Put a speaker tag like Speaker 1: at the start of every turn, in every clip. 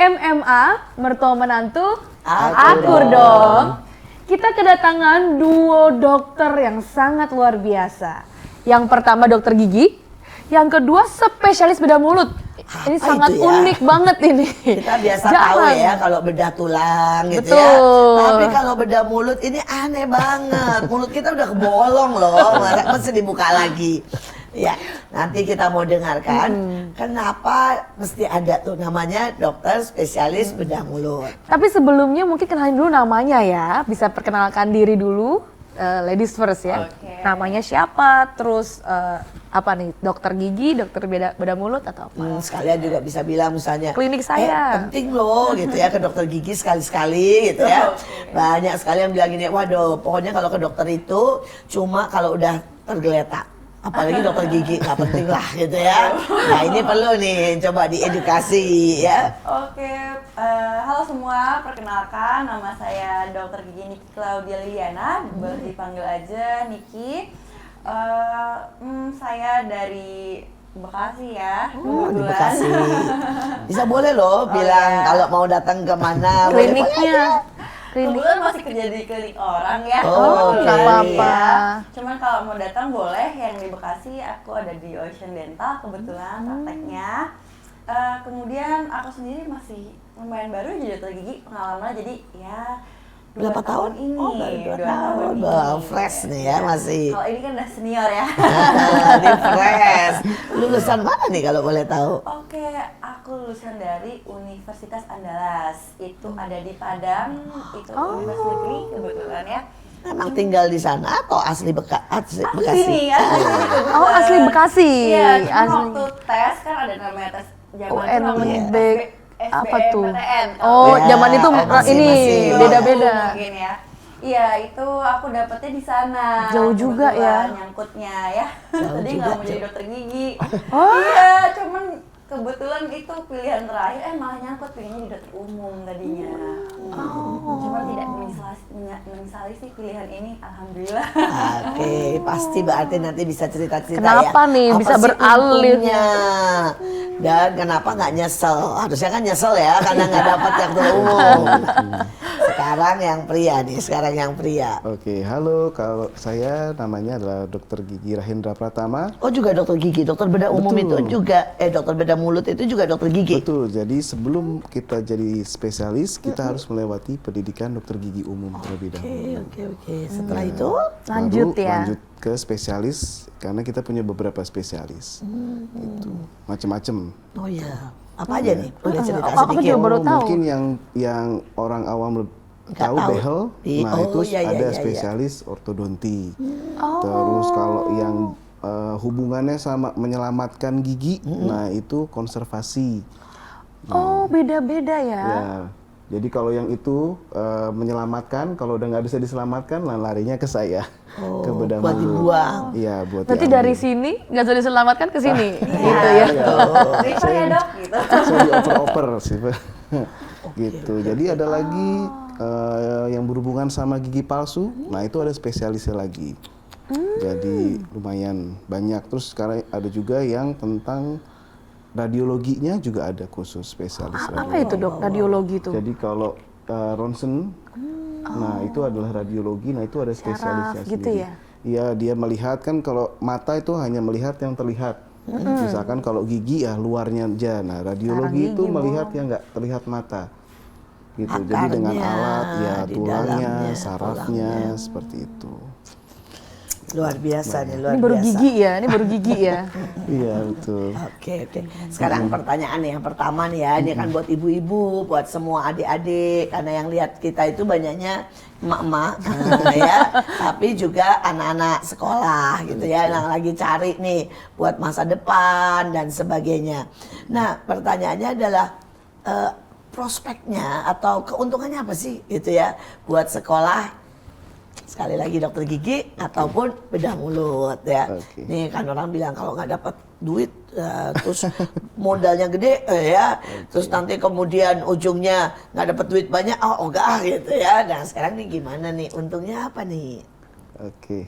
Speaker 1: MMA, mertua menantu,
Speaker 2: Akur
Speaker 1: dong. Kita kedatangan duo dokter yang sangat luar biasa. Yang pertama dokter gigi, yang kedua spesialis bedah mulut. Ini
Speaker 2: Apa
Speaker 1: sangat
Speaker 2: itu ya?
Speaker 1: unik banget ini.
Speaker 2: Kita biasa tahu ya kalau bedah tulang gitu ya.
Speaker 1: Betul.
Speaker 2: Tapi kalau bedah mulut ini aneh banget. Mulut kita udah kebolong loh, mesti dibuka lagi. Ya, nanti kita mau dengarkan kenapa mesti ada tuh namanya dokter spesialis bedah mulut.
Speaker 1: Tapi sebelumnya mungkin kenalin dulu namanya ya. Bisa perkenalkan diri dulu. Ladies first ya.
Speaker 3: Oke.
Speaker 1: Namanya siapa? Terus apa nih? Dokter gigi, dokter bedah mulut atau apa?
Speaker 2: Sekalian juga bisa bilang misalnya
Speaker 1: Klinik saya.
Speaker 2: penting loh gitu ya ke dokter gigi sekali-sekali gitu ya.
Speaker 3: Oke.
Speaker 2: Banyak sekali yang bilang gini, waduh pokoknya kalau ke dokter itu cuma kalau udah tergeletak. Apalagi dokter gigi nggak penting lah gitu ya. Nah ini perlu nih coba diedukasi ya.
Speaker 3: Oke, halo semua, perkenalkan nama saya Dr. Gigi Niki Claudia Liliana, boleh dipanggil aja Niki. Saya dari Bekasi ya,
Speaker 2: Oh, di
Speaker 3: kebetulan.
Speaker 2: Bekasi. Bisa boleh loh
Speaker 3: Oh,
Speaker 2: bilang
Speaker 3: ya.
Speaker 2: kalau mau datang ke mana. boleh
Speaker 1: Kliniknya. Klinik.
Speaker 3: Kebetulan masih kerja di klinik orang ya.
Speaker 2: Oh,
Speaker 1: nggak
Speaker 3: Iya.
Speaker 1: apa-apa.
Speaker 3: Cuman kalau mau datang boleh, yang di Bekasi aku ada di Ocean Dental kebetulan prakteknya. Kemudian aku sendiri masih lumayan baru jadi dokter gigi, pengalaman jadi ya 2
Speaker 2: Berapa tahun?
Speaker 3: ini.
Speaker 2: Oh, baru 2
Speaker 3: 2
Speaker 2: tahun.
Speaker 3: ini.
Speaker 2: Wah, fresh nih ya masih.
Speaker 3: Kalau ini kan udah senior ya.
Speaker 2: Ini fresh. Lulusan mana nih kalau boleh tahu?
Speaker 3: Oke, aku lulusan dari Universitas Andalas. Itu ada di Padang, itu Universitas Negeri kebetulan ya.
Speaker 2: Emang tinggal di sana atau asli Bekasi?
Speaker 3: Sini ya.
Speaker 1: Oh, asli Bekasi.
Speaker 3: Iya, cuma
Speaker 1: Asli.
Speaker 3: waktu tes kan ada namanya tes zaman itu namanya
Speaker 1: UNB.
Speaker 3: SBM,
Speaker 1: Apa tuh?
Speaker 3: PTN.
Speaker 1: Oh,
Speaker 2: Ya,
Speaker 1: zaman itu
Speaker 2: masih-
Speaker 1: ini
Speaker 2: masih.
Speaker 1: beda-beda.
Speaker 3: Mungkin ya. Iya, itu aku dapetnya di sana.
Speaker 1: Jauh juga ya.
Speaker 3: Kebetulan nyangkutnya ya.
Speaker 2: Jauh
Speaker 3: Tadi
Speaker 2: juga,
Speaker 3: nggak mau jadi
Speaker 2: jauh.
Speaker 3: dokter gigi.
Speaker 1: Oh.
Speaker 3: Iya, cuman kebetulan itu pilihan terakhir, malah nyangkut pengennya di dokter umum tadinya. Cuman tidak menyesali sih pilihan ini, alhamdulillah.
Speaker 2: Oke, pasti berarti nanti bisa cerita-cerita
Speaker 1: Kenapa
Speaker 2: ya.
Speaker 1: nih
Speaker 2: Apa
Speaker 1: bisa
Speaker 2: sih
Speaker 1: beralih?
Speaker 2: untungnya? Dan kenapa nggak nyesel? Harusnya kan nyesel ya karena nggak dapat yang umum. Sekarang yang pria nih, sekarang yang pria.
Speaker 4: Oke, halo. Kalau saya namanya adalah Dr. Gigi Rahindra Pratama.
Speaker 2: Oh juga dokter gigi, dokter bedah umum
Speaker 4: Betul.
Speaker 2: itu juga, dokter bedah mulut itu juga dokter gigi.
Speaker 4: Betul. Jadi sebelum kita jadi spesialis, kita harus melewati pendidikan dokter gigi umum terlebih dahulu.
Speaker 2: Oke. Setelah itu,
Speaker 1: Lanjut
Speaker 4: Baru
Speaker 1: ya.
Speaker 4: lanjut ke spesialis karena kita punya beberapa spesialis. Itu macam-macam.
Speaker 2: oh ya, apa aja nih? Boleh cerita
Speaker 1: Aku
Speaker 2: sedikit?
Speaker 1: juga baru tahu.
Speaker 4: Mungkin yang orang awam
Speaker 2: Nggak
Speaker 4: tahu
Speaker 2: tahu.
Speaker 4: behel. Nah,
Speaker 2: Oh,
Speaker 4: itu
Speaker 2: iya, iya,
Speaker 4: ada
Speaker 2: iya.
Speaker 4: spesialis ortodonti. Terus kalau yang hubungannya sama menyelamatkan gigi, nah itu konservasi.
Speaker 1: Oh, beda-beda ya.
Speaker 4: Ya. Jadi kalau yang itu menyelamatkan, kalau udah nggak bisa diselamatkan, larinya ke saya, ke bedah
Speaker 2: buat
Speaker 4: mulut.
Speaker 2: dibuang.
Speaker 4: Iya, buat
Speaker 1: Berarti
Speaker 4: diambil.
Speaker 1: dari sini nggak bisa diselamatkan ke sini,
Speaker 3: Iya.
Speaker 1: gitu ya.
Speaker 3: Refer ya dok, gitu.
Speaker 4: Saya dioper-oper sih, Pak. Gitu. Jadi ada lagi yang berhubungan sama gigi palsu. Nah itu ada spesialisnya lagi. Jadi lumayan banyak. Terus sekarang ada juga yang tentang radiologinya juga ada khusus spesialis.
Speaker 1: Apa itu dok, radiologi itu?
Speaker 4: Jadi kalau ronsen, nah itu adalah radiologi. Nah itu ada spesialisnya
Speaker 1: gitu
Speaker 4: sendiri.
Speaker 1: ya?
Speaker 4: Iya, dia melihat kan kalau mata itu hanya melihat yang terlihat. Misalkan kalau gigi ya luarnya aja. Nah radiologi
Speaker 1: Sekarang
Speaker 4: itu
Speaker 1: gigi,
Speaker 4: melihat yang nggak terlihat mata. Gitu. Jadi
Speaker 2: Akarnya,
Speaker 4: dengan alat ya
Speaker 2: di
Speaker 4: tulangnya,
Speaker 2: dalamnya,
Speaker 4: sarafnya seperti itu.
Speaker 2: Luar biasa nih, luar
Speaker 1: Ini baru
Speaker 2: biasa.
Speaker 1: gigi ya, ini baru gigi ya.
Speaker 4: Iya betul.
Speaker 2: Oke. Sekarang pertanyaan nih yang pertama nih ya, ini kan buat ibu-ibu, buat semua adik-adik, karena yang lihat kita itu banyaknya emak-emak ya, tapi juga anak-anak sekolah gitu ya, yang lagi cari nih buat masa depan dan sebagainya. Nah, pertanyaannya adalah prospeknya atau keuntungannya apa sih gitu ya buat sekolah, sekali lagi dokter gigi ataupun bedah mulut ya.
Speaker 4: Oke.
Speaker 2: Nih kan orang bilang kalau nggak dapat duit terus modalnya gede ya, terus nanti kemudian ujungnya nggak dapat duit banyak, oh enggak gitu ya. Nah sekarang nih gimana nih, untungnya apa nih?
Speaker 4: Oke.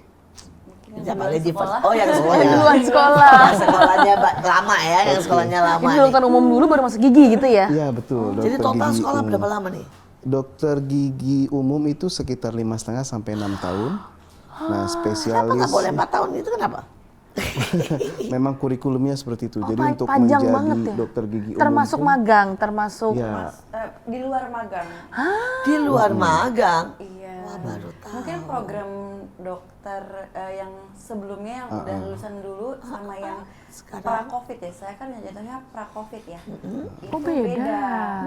Speaker 2: Jamalnya di
Speaker 3: sekolah.
Speaker 2: Oh yang sekolah.
Speaker 1: Duluan sekolah.
Speaker 2: Yang sekolahnya lama ya, yang sekolahnya lama.
Speaker 1: Ini dokter umum dulu baru masuk gigi gitu ya?
Speaker 4: Iya betul.
Speaker 2: Jadi
Speaker 4: dokter
Speaker 2: total
Speaker 4: gigi
Speaker 2: sekolah
Speaker 4: umum.
Speaker 2: berapa lama nih?
Speaker 4: Dokter gigi umum itu sekitar 5,5 sampai 6 tahun. Nah,
Speaker 2: Kenapa
Speaker 4: spesialis
Speaker 2: nggak boleh 4 tahun itu kenapa?
Speaker 4: memang kurikulumnya seperti itu. Jadi untuk
Speaker 1: panjang
Speaker 4: menjadi
Speaker 1: banget ya?
Speaker 4: dokter gigi umum
Speaker 1: Termasuk
Speaker 4: pun,
Speaker 1: magang, termasuk
Speaker 4: ya,
Speaker 3: Di luar magang.
Speaker 2: Di luar magang.
Speaker 3: Iya.
Speaker 2: Wah, baru tahu.
Speaker 3: Mungkin program dokter yang sebelumnya yang udah lulusan dulu sama yang
Speaker 2: Sekarang.
Speaker 3: pra-covid ya. Saya kan jatuhnya pra-covid ya. Itu
Speaker 1: Oh, beda.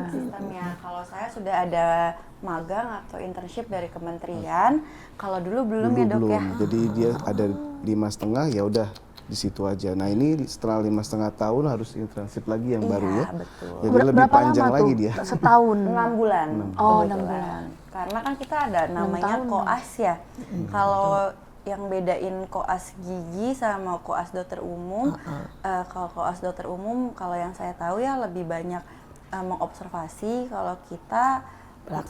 Speaker 3: sistemnya. Kalau saya sudah ada magang atau internship dari kementerian. Kalau dulu belum
Speaker 4: dulu
Speaker 3: ya dok
Speaker 4: belum.
Speaker 3: ya.
Speaker 4: Jadi dia ada 5,5 ya udah di situ aja. Nah ini setelah 5,5 tahun harus internship lagi yang baru ya.
Speaker 3: Betul.
Speaker 4: Jadi lebih
Speaker 1: berapa
Speaker 4: panjang
Speaker 1: lama
Speaker 4: lagi
Speaker 1: tuh?
Speaker 4: dia.
Speaker 1: Setahun.
Speaker 3: 6 bulan.
Speaker 1: Oh,
Speaker 3: kebetulan.
Speaker 1: 6 bulan.
Speaker 3: Karena kan kita ada namanya
Speaker 1: tahun.
Speaker 3: koas ya. Kalau yang bedain koas gigi sama koas dokter umum, kalau koas dokter umum, kalau yang saya tahu ya lebih banyak mengobservasi. Kalau kita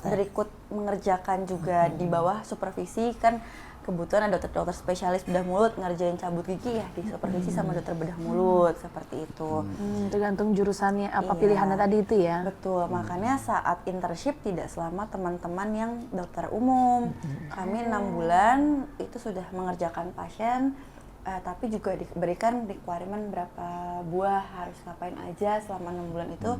Speaker 3: berikut mengerjakan juga di bawah supervisi, kan kebetulan ada dokter-dokter spesialis bedah mulut ngerjain cabut gigi ya di supervisi sama dokter bedah mulut seperti itu.
Speaker 1: Tergantung jurusannya apa
Speaker 3: Iya.
Speaker 1: pilihannya tadi itu ya.
Speaker 3: Betul, makanya saat internship tidak selama teman-teman yang dokter umum. Kami 6 bulan itu sudah mengerjakan pasien, tapi juga diberikan requirement berapa buah harus ngapain aja selama 6 bulan itu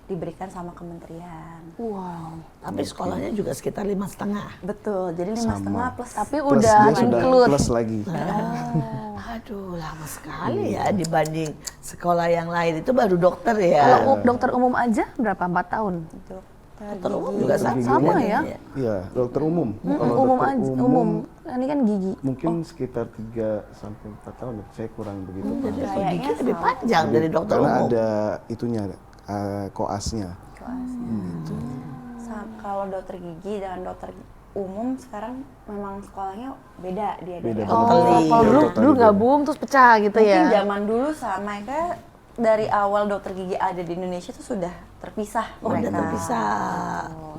Speaker 3: diberikan sama kementerian.
Speaker 1: Wow.
Speaker 2: Tapi sekolahnya juga sekitar 5,5.
Speaker 3: Betul, jadi 5,5 plus.
Speaker 1: Tapi
Speaker 4: Plus
Speaker 1: udah
Speaker 4: dia sudah
Speaker 1: include.
Speaker 4: plus lagi.
Speaker 2: Aduh, lama sekali ya dibanding sekolah yang lain. Itu baru dokter ya.
Speaker 1: Kalau dokter umum aja berapa? 4 tahun?
Speaker 2: Dokter umum juga sama,
Speaker 1: Sama ya?
Speaker 4: Iya, dokter umum. Kalau
Speaker 1: Umum
Speaker 4: dokter
Speaker 1: aja, umum. Ini kan gigi.
Speaker 4: mungkin sekitar 3 sampai 4 tahun. Saya kurang begitu.
Speaker 2: Jadi
Speaker 3: Kayaknya
Speaker 2: gigi lebih panjang dari dokter
Speaker 4: Karena
Speaker 2: umum.
Speaker 4: ada itunya koasnya.
Speaker 3: Kalau dokter gigi dan dokter umum sekarang memang sekolahnya beda dia
Speaker 4: Beda
Speaker 3: dari
Speaker 4: banget.
Speaker 3: awal.
Speaker 1: Oh, kalau dulu
Speaker 4: Dokter
Speaker 1: dulu
Speaker 4: juga.
Speaker 1: gabung terus pecah gitu
Speaker 3: Mungkin
Speaker 1: ya.
Speaker 3: zaman dulu sama kayak dari awal dokter gigi ada di Indonesia tuh sudah terpisah
Speaker 2: Oh,
Speaker 3: mereka.
Speaker 2: udah terpisah.
Speaker 3: Oh,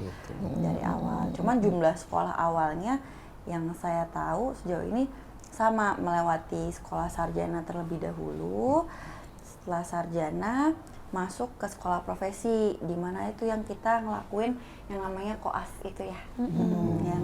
Speaker 3: dari awal. Cuman jumlah sekolah awalnya yang saya tahu sejauh ini sama, melewati sekolah sarjana terlebih dahulu. Setelah sarjana masuk ke sekolah profesi, di mana itu yang kita ngelakuin yang namanya koas itu ya. Yang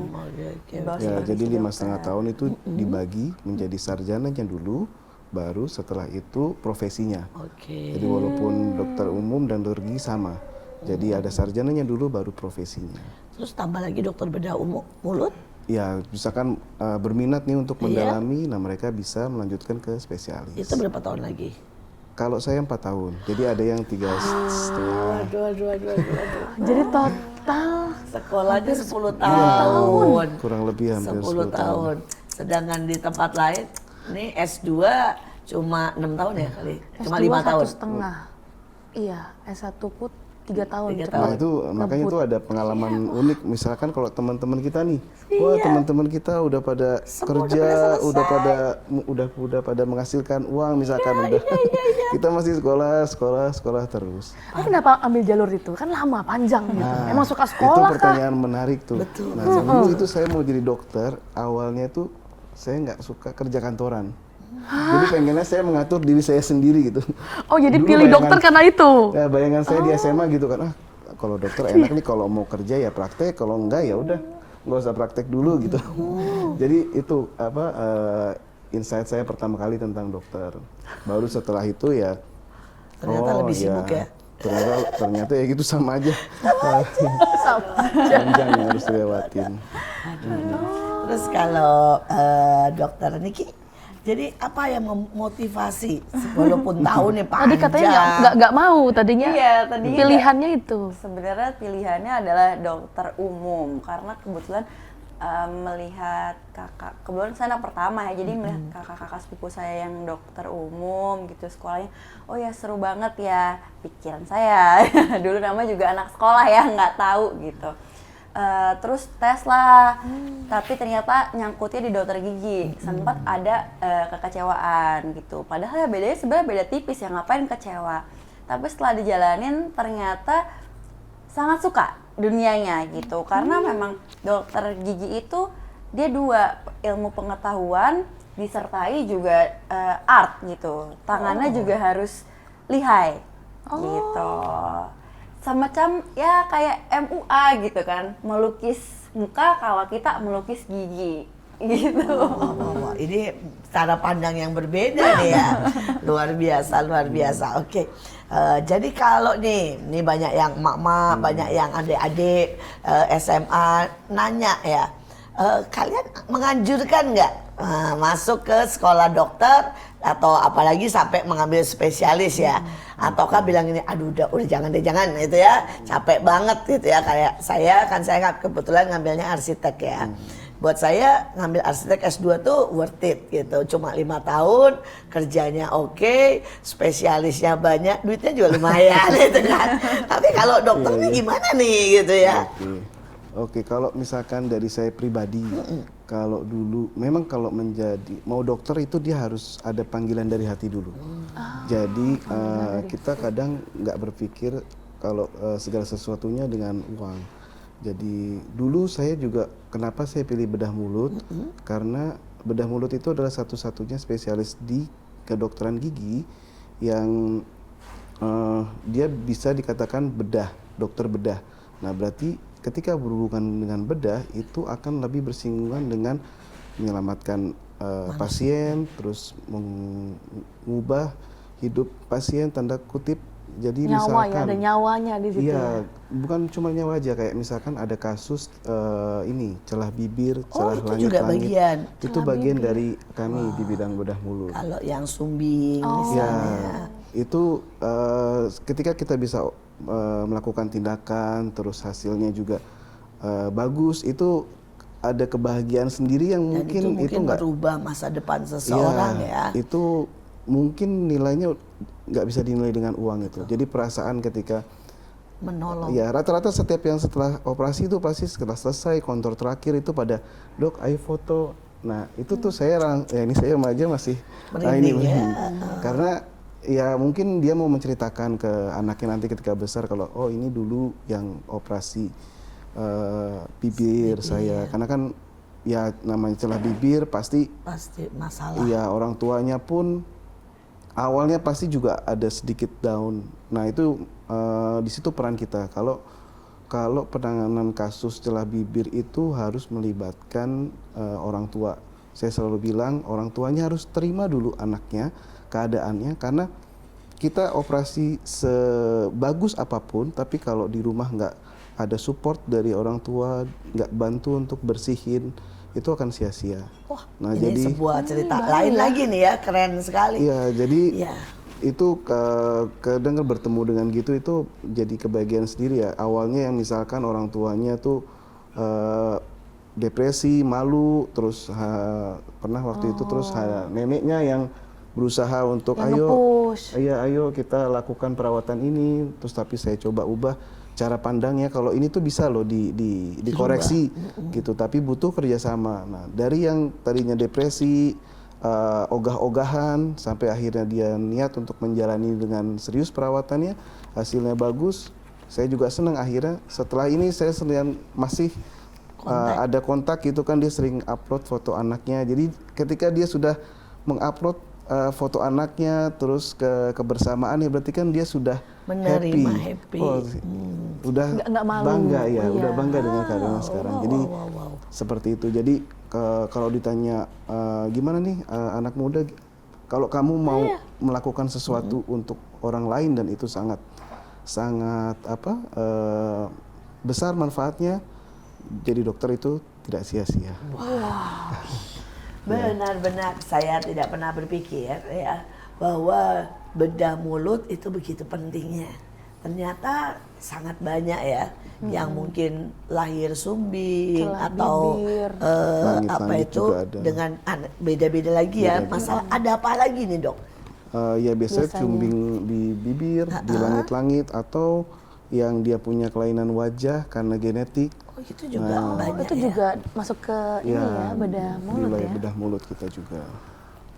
Speaker 3: di bawah
Speaker 4: Ya,
Speaker 3: supervisi
Speaker 4: jadi 5,5
Speaker 3: dokter.
Speaker 4: tahun itu dibagi menjadi sarjananya dulu, baru setelah itu profesinya.
Speaker 2: Oke.
Speaker 4: Jadi walaupun dokter umum dan dokter gigi sama. Jadi ada sarjananya dulu, baru profesinya.
Speaker 2: Terus tambah lagi dokter bedah mulut.
Speaker 4: Ya, misalkan berminat nih untuk
Speaker 2: Iya.
Speaker 4: mendalami, nah mereka bisa melanjutkan ke spesialis.
Speaker 2: Itu berapa tahun lagi?
Speaker 4: Kalau saya 4 tahun, jadi ada yang 3,5.
Speaker 2: Aduh.
Speaker 1: Jadi total
Speaker 2: Sekolahnya 10 tahun.
Speaker 4: Kurang lebih hampir
Speaker 2: 10 tahun. Sedangkan di tempat lain, nih S2 cuma 6 tahun ya kali? Cuma
Speaker 1: S2
Speaker 2: 5 tahun.
Speaker 1: 1,5. Iya, S1 pun 3 tahun.
Speaker 2: 3
Speaker 1: cepet.
Speaker 2: tahun.
Speaker 4: Nah itu makanya itu ada pengalaman unik. Misalkan kalau teman-teman kita nih, wah teman-teman kita udah pada kerja, udah pada menghasilkan uang, misalkan udah kita masih sekolah terus.
Speaker 1: Tapi kenapa ambil jalur itu? Kan lama, panjang gitu. Emang suka
Speaker 4: Itu
Speaker 1: sekolah kah?
Speaker 4: pertanyaan menarik tuh. Nah dulu itu saya mau jadi dokter, awalnya tuh saya nggak suka kerja kantoran. Jadi pengennya saya mengatur diri saya sendiri gitu.
Speaker 1: Oh, jadi
Speaker 4: Dulu
Speaker 1: pilih dokter karena itu.
Speaker 4: Ya, bayangan saya di SMA gitu kan, kalau dokter enak nih kalau mau kerja ya praktek, kalau enggak ya udah nggak usah praktek dulu gitu. Jadi itu insight saya pertama kali tentang dokter. Baru setelah itu ya
Speaker 2: Ternyata lebih sibuk ya.
Speaker 4: Ternyata ya gitu sama aja. Panjang yang harus dilewatin.
Speaker 2: Terus kalau dokter Niki, jadi apa yang memotivasi walaupun tahunnya
Speaker 1: Tadi
Speaker 2: panjang?
Speaker 1: katanya nggak mau tadinya.
Speaker 3: Iya, tadinya
Speaker 1: pilihannya itu.
Speaker 3: Sebenarnya pilihannya adalah dokter umum karena kebetulan melihat kebetulan saya anak pertama ya, jadi melihat kakak-kakak sepupu saya yang dokter umum gitu sekolahnya, oh ya seru banget ya, pikiran saya dulu namanya juga anak sekolah ya, nggak tahu gitu. Terus tes lah, tapi ternyata nyangkutnya di dokter gigi, sempat ada kekecewaan gitu. Padahal ya bedanya sebenarnya beda tipis ya, ngapain kecewa. Tapi setelah dijalanin ternyata sangat suka dunianya gitu, karena memang dokter gigi itu dia dua, ilmu pengetahuan disertai juga art gitu. Tangannya juga harus lihai gitu. Semacam ya kayak MUA gitu kan, melukis muka kalau kita melukis gigi gitu.
Speaker 2: Wah, ini cara pandang yang berbeda nih ya. Luar biasa, luar biasa. Oke. Jadi kalau nih banyak yang emak-emak, banyak yang adik-adik SMA nanya ya. Kalian menganjurkan nggak masuk ke sekolah dokter atau apalagi sampai mengambil spesialis ya? Ataukah bilang ini, aduh udah jangan deh jangan gitu ya, capek banget gitu ya. Kayak saya kebetulan ngambilnya arsitek ya. Buat saya ngambil arsitek S2 tuh worth it gitu. Cuma 5 tahun, kerjanya oke, spesialisnya banyak, duitnya juga lumayan gitu kan. Tapi kalau dokter nih gimana nih gitu ya?
Speaker 4: Oke, kalau misalkan dari saya pribadi, kalau dulu memang kalau mau dokter itu dia harus ada panggilan dari hati dulu. Jadi kita kadang nggak berpikir kalau segala sesuatunya dengan uang. Jadi dulu saya juga kenapa saya pilih bedah mulut, karena bedah mulut itu adalah satu-satunya spesialis di kedokteran gigi yang dia bisa dikatakan bedah, dokter bedah. Nah berarti ketika berhubungan dengan bedah itu akan lebih bersinggungan dengan menyelamatkan pasien, terus mengubah hidup pasien tanda kutip. Jadi
Speaker 1: Nyawa
Speaker 4: misalkan
Speaker 1: ya, ada nyawanya di situ.
Speaker 4: Iya, bukan cuma nyawa aja, kayak misalkan ada kasus celah bibir, celah
Speaker 2: itu juga
Speaker 4: langit-langit.
Speaker 2: bagian.
Speaker 4: Itu bagian dari kami di bidang bedah mulut.
Speaker 2: Kalau yang sumbing
Speaker 4: Ya,
Speaker 2: misalnya.
Speaker 4: itu ketika kita bisa melakukan tindakan, terus hasilnya juga bagus, itu ada kebahagiaan sendiri yang
Speaker 2: Dan
Speaker 4: mungkin
Speaker 2: itu
Speaker 4: nggak
Speaker 2: merubah masa depan seseorang ya.
Speaker 4: Itu mungkin nilainya nggak bisa dinilai dengan uang itu. Jadi perasaan ketika
Speaker 2: Menolong.
Speaker 4: ya rata-rata setiap yang setelah operasi itu pasti setelah selesai kontur terakhir itu pada dok ayo foto. Nah itu tuh ini saya aja masih
Speaker 2: Merinding ya.
Speaker 4: Karena ya mungkin dia mau menceritakan ke anaknya nanti ketika besar kalau oh ini dulu yang operasi bibir saya, karena kan ya namanya celah bibir pasti
Speaker 2: Masalah.
Speaker 4: iya orang tuanya pun awalnya pasti juga ada sedikit down. Nah itu di situ peran kita. Kalau penanganan kasus celah bibir itu harus melibatkan orang tua. Saya selalu bilang orang tuanya harus terima dulu anaknya keadaannya, karena kita operasi sebagus apapun, tapi kalau di rumah nggak ada support dari orang tua, nggak bantu untuk bersihin, itu akan sia-sia.
Speaker 2: Wah,
Speaker 4: Nah,
Speaker 2: ini
Speaker 4: jadi
Speaker 2: sebuah cerita lain lagi nih ya, keren sekali.
Speaker 4: iya, jadi
Speaker 2: Iya.
Speaker 4: itu kadang bertemu dengan gitu itu jadi kebahagiaan sendiri ya. Awalnya yang misalkan orang tuanya tuh depresi, malu, terus pernah waktu itu terus neneknya yang berusaha untuk ayo kita lakukan perawatan ini, terus tapi saya coba ubah cara pandangnya kalau ini tuh bisa loh dikoreksi gitu, tapi butuh kerjasama. Nah dari yang tadinya depresi, ogah-ogahan, sampai akhirnya dia niat untuk menjalani dengan serius perawatannya, hasilnya bagus. Saya juga senang akhirnya setelah ini saya masih ada kontak gitu kan, dia sering upload foto anaknya. Jadi ketika dia sudah mengupload foto anaknya terus kebersamaan ya berarti kan dia sudah
Speaker 2: menerima happy.
Speaker 4: Oh, udah
Speaker 1: nggak malu.
Speaker 4: Bangga ya,
Speaker 1: Iya.
Speaker 4: udah bangga dengan keadaan sekarang. Jadi seperti itu. Jadi kalau ditanya gimana nih anak muda, kalau kamu mau melakukan sesuatu untuk orang lain dan itu sangat besar manfaatnya, jadi dokter itu tidak sia-sia.
Speaker 2: Benar-benar saya tidak pernah berpikir ya bahwa bedah mulut itu begitu pentingnya. Ternyata sangat banyak ya yang mungkin lahir sumbing
Speaker 1: Celah
Speaker 2: atau
Speaker 1: bibir.
Speaker 2: apa
Speaker 4: Langit-langit
Speaker 2: itu
Speaker 4: juga ada.
Speaker 2: dengan beda-beda lagi ya. Masalah ada apa lagi nih dok?
Speaker 4: Ya biasanya cumbing di bibir, di langit-langit, atau yang dia punya kelainan wajah karena genetik.
Speaker 2: Oh itu juga banyak
Speaker 1: Itu
Speaker 2: ya.
Speaker 1: juga masuk ke ini ya, bedah mulut
Speaker 4: wilayah
Speaker 1: ya.
Speaker 4: bedah mulut kita juga.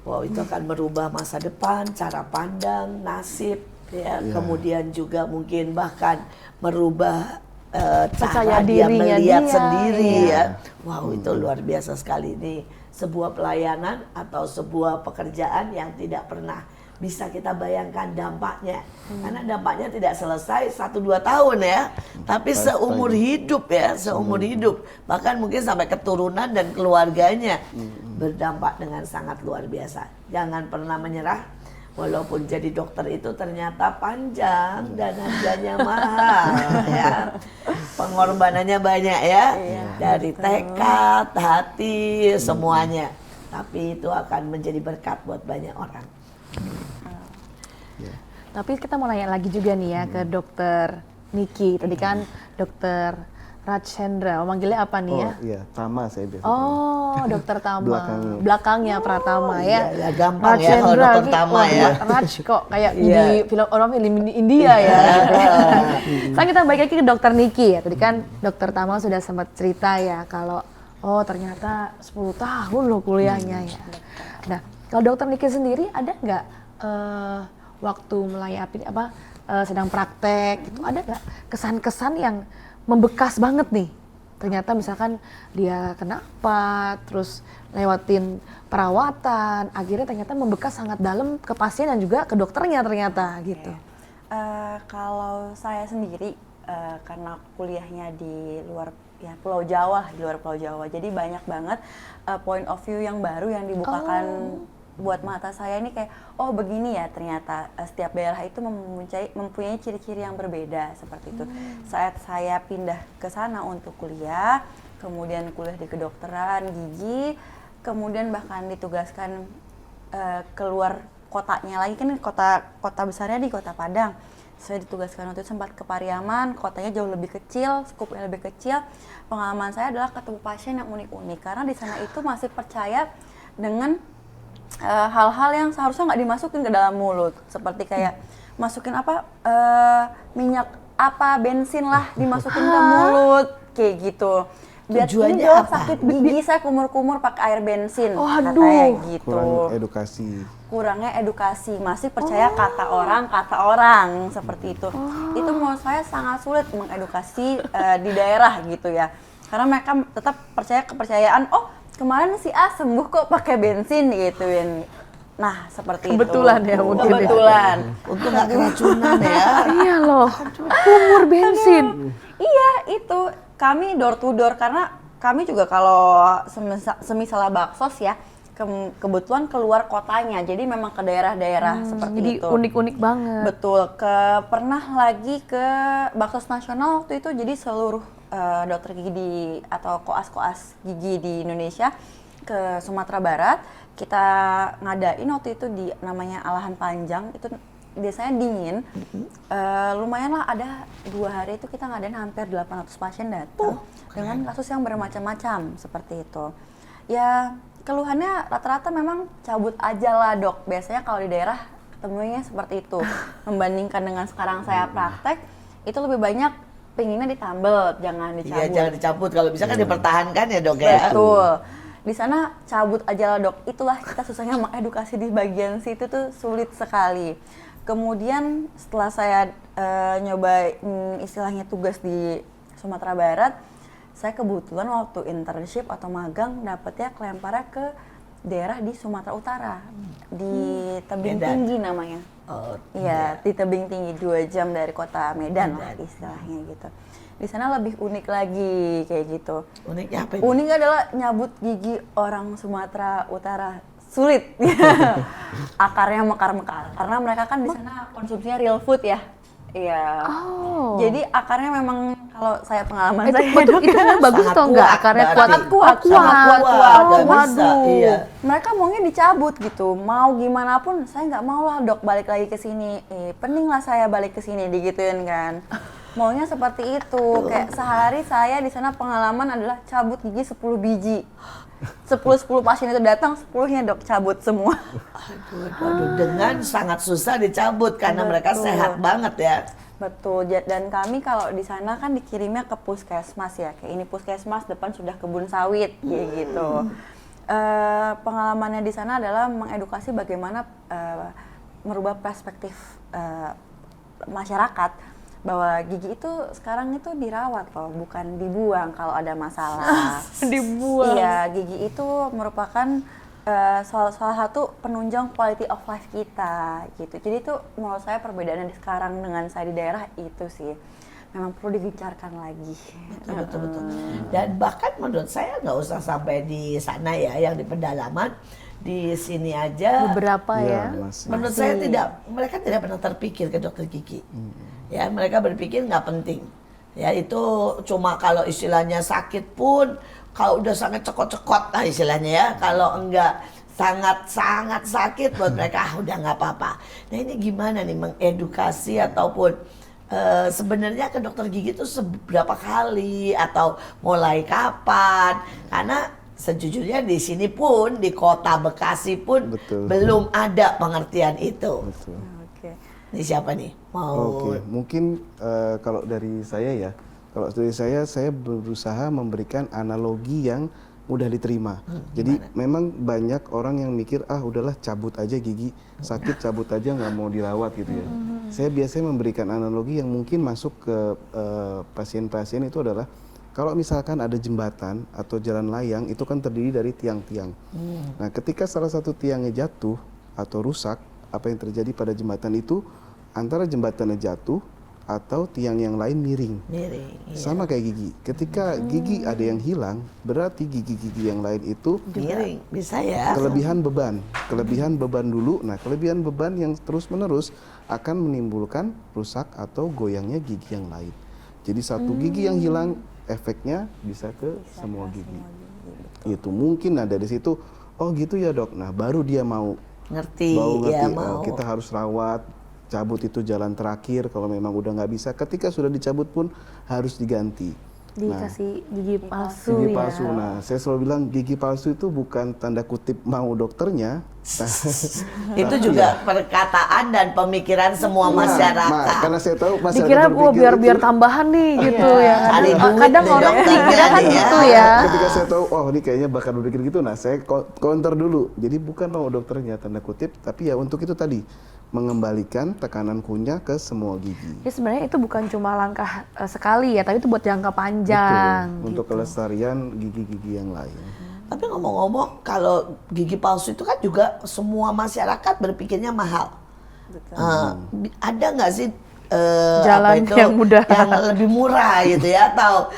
Speaker 2: Wow, itu akan merubah masa depan, cara pandang, nasib, ya. Kemudian juga mungkin bahkan merubah cara
Speaker 1: Percaya
Speaker 2: dia
Speaker 1: dirinya
Speaker 2: melihat
Speaker 1: dia,
Speaker 2: sendiri
Speaker 1: iya.
Speaker 2: ya. Wow, itu luar biasa sekali nih. Sebuah pelayanan atau sebuah pekerjaan yang tidak pernah bisa kita bayangkan dampaknya. Karena dampaknya tidak selesai 1-2 tahun ya, tapi seumur hidup ya, seumur hidup. Bahkan mungkin sampai keturunan dan keluarganya berdampak dengan sangat luar biasa. Jangan pernah menyerah. Walaupun jadi dokter itu ternyata panjang dan harganya mahal ya. Pengorbanannya banyak ya. Dari tekad, hati, semuanya. Tapi itu akan menjadi berkat buat banyak orang.
Speaker 1: Tapi kita mau nanya lagi juga nih ya ke dokter Niki. Tadi kan dokter Rajendra, manggilnya apa nih ya?
Speaker 4: Oh iya, Tama saya biasa.
Speaker 1: Oh, dokter Tama. Belakangnya Pratama ya.
Speaker 2: Ya gampang ya kalau dokter Tama ya.
Speaker 1: Raj kok kayak di film India ya. Sekarang kita balik lagi ke dokter Niki ya. Tadi kan dokter Tama sudah sempat cerita ya kalau ternyata 10 tahun loh kuliahnya ya. Nah, kalau dokter Niki sendiri ada nggak waktu melayani sedang praktek gitu, ada nggak kesan-kesan yang membekas banget nih? Ternyata misalkan dia kenapa, terus lewatin perawatan, akhirnya ternyata membekas sangat dalam ke pasien dan juga ke dokternya ternyata gitu.
Speaker 3: Kalau saya sendiri karena kuliahnya di luar Pulau Jawa, di luar Pulau Jawa, jadi banyak banget point of view yang baru yang dibukakan buat mata saya ini kayak begini ya ternyata setiap daerah itu mempunyai ciri-ciri yang berbeda seperti itu. Saat saya pindah ke sana untuk kuliah, kemudian kuliah di kedokteran gigi, kemudian bahkan ditugaskan keluar kotanya lagi, kan kota besarnya di Kota Padang. Saya ditugaskan waktu itu sempat ke Pariaman, kotanya jauh lebih kecil, skupnya lebih kecil. Pengalaman saya adalah ketemu pasien yang unik-unik karena di sana itu masih percaya dengan hal-hal yang seharusnya nggak dimasukin ke dalam mulut, seperti kayak masukin minyak bensin lah dimasukin ke mulut kayak gitu. Biar ini dong sakit gigi saya kumur-kumur pakai air bensin, katanya gitu. Kurangnya edukasi, masih percaya kata orang seperti itu. Itu menurut saya sangat sulit mengedukasi di daerah gitu ya, karena mereka tetap percaya kepercayaan kemarin si A sembuh kok pakai bensin gituin. Nah, seperti
Speaker 1: kebetulan
Speaker 3: itu.
Speaker 1: Ya mungkin.
Speaker 3: Kebetulan.
Speaker 2: Untung nggak keracunan ya.
Speaker 1: Iya loh, kumur bensin.
Speaker 3: Iya, itu kami door to door karena kami juga kalau semisal baksos ya, kebetulan keluar kotanya. Jadi memang ke daerah-daerah seperti
Speaker 1: jadi
Speaker 3: itu.
Speaker 1: Jadi unik-unik banget.
Speaker 3: Betul. Pernah lagi ke Baksos Nasional waktu itu, jadi seluruh dokter gigi atau koas-koas gigi di Indonesia ke Sumatera Barat kita ngadain waktu itu di namanya Alahan Panjang. Itu biasanya dingin, lumayan lah, ada 2 hari itu kita ngadain hampir 800 pasien datang dengan kasus yang bermacam-macam seperti itu. Ya keluhannya rata-rata memang cabut aja lah dok, biasanya kalau di daerah ketemunya seperti itu. Membandingkan dengan sekarang saya praktek, itu lebih banyak pengennya ditambel, jangan dicabut.
Speaker 2: Iya, jangan dicabut, kalau bisa kan dipertahankan ya dok ya.
Speaker 3: Betul. Di sana cabut aja lah dok, itulah kita susahnya mengedukasi di bagian situ tuh sulit sekali. Kemudian setelah saya nyoba istilahnya tugas di Sumatera Barat, saya kebetulan waktu internship atau magang dapetnya kelemparnya ke daerah di Sumatera Utara, di Tebing Tinggi namanya. Iya, di Tebing Tinggi, 2 jam dari kota Medan lah istilahnya gitu. Di sana lebih unik lagi kayak gitu.
Speaker 2: Uniknya apa?
Speaker 3: Uniknya adalah nyabut gigi orang Sumatera Utara sulit. Akarnya mekar-mekar karena mereka kan di sana konsumsinya real food ya. Iya. Jadi akarnya memang kalau saya pengalaman
Speaker 1: itu bagus atau enggak? Akarnya kuat.
Speaker 3: Waduh. Iya. Mereka maunya dicabut gitu. Mau gimana pun saya nggak mau lah dok balik lagi ke sini. Pening lah saya balik ke sini digituin kan. Maunya seperti itu. Kayak sehari saya di sana pengalaman adalah cabut gigi 10 biji. 10 pasien itu datang, 10-nya dok cabut semua.
Speaker 2: Aduh, dengan sangat susah dicabut karena mereka sehat banget ya.
Speaker 3: Betul, dan kami kalau di sana kan dikirimnya ke puskesmas ya, kayak ini puskesmas, depan sudah kebun sawit, kayak gitu. Pengalamannya di sana adalah mengedukasi bagaimana merubah perspektif masyarakat bahwa gigi itu sekarang itu dirawat loh, bukan dibuang kalau ada masalah.
Speaker 1: Dibuang.
Speaker 3: Iya, gigi itu merupakan salah satu penunjang quality of life kita gitu. Jadi itu menurut saya perbedaannya di sekarang dengan saya di daerah itu sih. Memang perlu digencarkan lagi.
Speaker 2: Betul. Dan bahkan menurut saya nggak usah sampai di sana ya, yang di pedalaman, di sini aja.
Speaker 1: Beberapa ya.
Speaker 4: Masih.
Speaker 2: Menurut saya mereka tidak pernah terpikir ke dokter gigi. Ya, mereka berpikir nggak penting. Ya, itu cuma kalau istilahnya sakit pun, kalau udah sangat cekot-cekot lah istilahnya ya. Kalau enggak sangat sakit buat mereka udah nggak apa-apa. Nah, ini gimana nih mengedukasi ataupun sebenarnya ke dokter gigi itu seberapa kali atau mulai kapan? Karena sejujurnya di sini pun, di kota Bekasi pun belum ada pengertian itu.
Speaker 4: Betul.
Speaker 3: Oke.
Speaker 2: Ini siapa nih? Mau?
Speaker 4: Oke, mungkin kalau dari saya ya, saya berusaha memberikan analogi yang mudah diterima. Jadi memang banyak orang yang mikir udahlah cabut aja gigi, sakit cabut aja nggak mau dirawat gitu ya. Saya biasanya memberikan analogi yang mungkin masuk ke pasien-pasien itu adalah kalau misalkan ada jembatan atau jalan layang itu kan terdiri dari tiang-tiang. Nah, ketika salah satu tiangnya jatuh atau rusak, apa yang terjadi pada jembatan itu antara jembatannya jatuh atau tiang yang lain miring.
Speaker 2: Iya.
Speaker 4: Sama kayak gigi. Ketika gigi ada yang hilang, berarti gigi-gigi yang lain itu
Speaker 2: Miring, bisa ya.
Speaker 4: kelebihan beban dulu. Nah, kelebihan beban yang terus-menerus akan menimbulkan rusak atau goyangnya gigi yang lain. Jadi satu gigi yang hilang, efeknya bisa ke semua gigi. Itu mungkin dari situ, oh gitu ya dok. Nah, baru dia mau
Speaker 2: Ngerti, mau.
Speaker 4: kita harus rawat, cabut itu jalan terakhir. Kalau memang udah nggak bisa, ketika sudah dicabut pun harus diganti.
Speaker 1: Dikasih gigi palsu
Speaker 4: Gigi
Speaker 1: ya.
Speaker 4: palsu. Nah, saya selalu bilang gigi palsu itu bukan tanda kutip mau dokternya.
Speaker 2: Itu juga perkataan dan pemikiran semua masyarakat.
Speaker 4: Karena saya tahu masyarakat
Speaker 1: Dikira
Speaker 4: berpikir
Speaker 1: biar
Speaker 4: itu,
Speaker 1: tambahan nih gitu ya.
Speaker 2: Cari duit
Speaker 1: Kadang
Speaker 2: deh,
Speaker 1: orang
Speaker 2: dokter
Speaker 1: mikirnya kan
Speaker 2: ya.
Speaker 1: gitu ya.
Speaker 4: ketika saya tahu ini kayaknya bakal berpikir gitu, nah saya counter dulu. Jadi bukan mau dokternya tanda kutip, tapi ya untuk itu tadi mengembalikan tekanan kunyah ke semua gigi.
Speaker 1: Jadi sebenarnya itu bukan cuma langkah sekali ya, tapi itu buat jangka panjang.
Speaker 4: Betul, untuk kelestarian gigi-gigi yang lain.
Speaker 2: Tapi ngomong-ngomong, kalau gigi palsu itu kan juga semua masyarakat berpikirnya mahal. Ada nggak sih
Speaker 1: Jalan yang mudah,
Speaker 2: yang lebih murah gitu ya, atau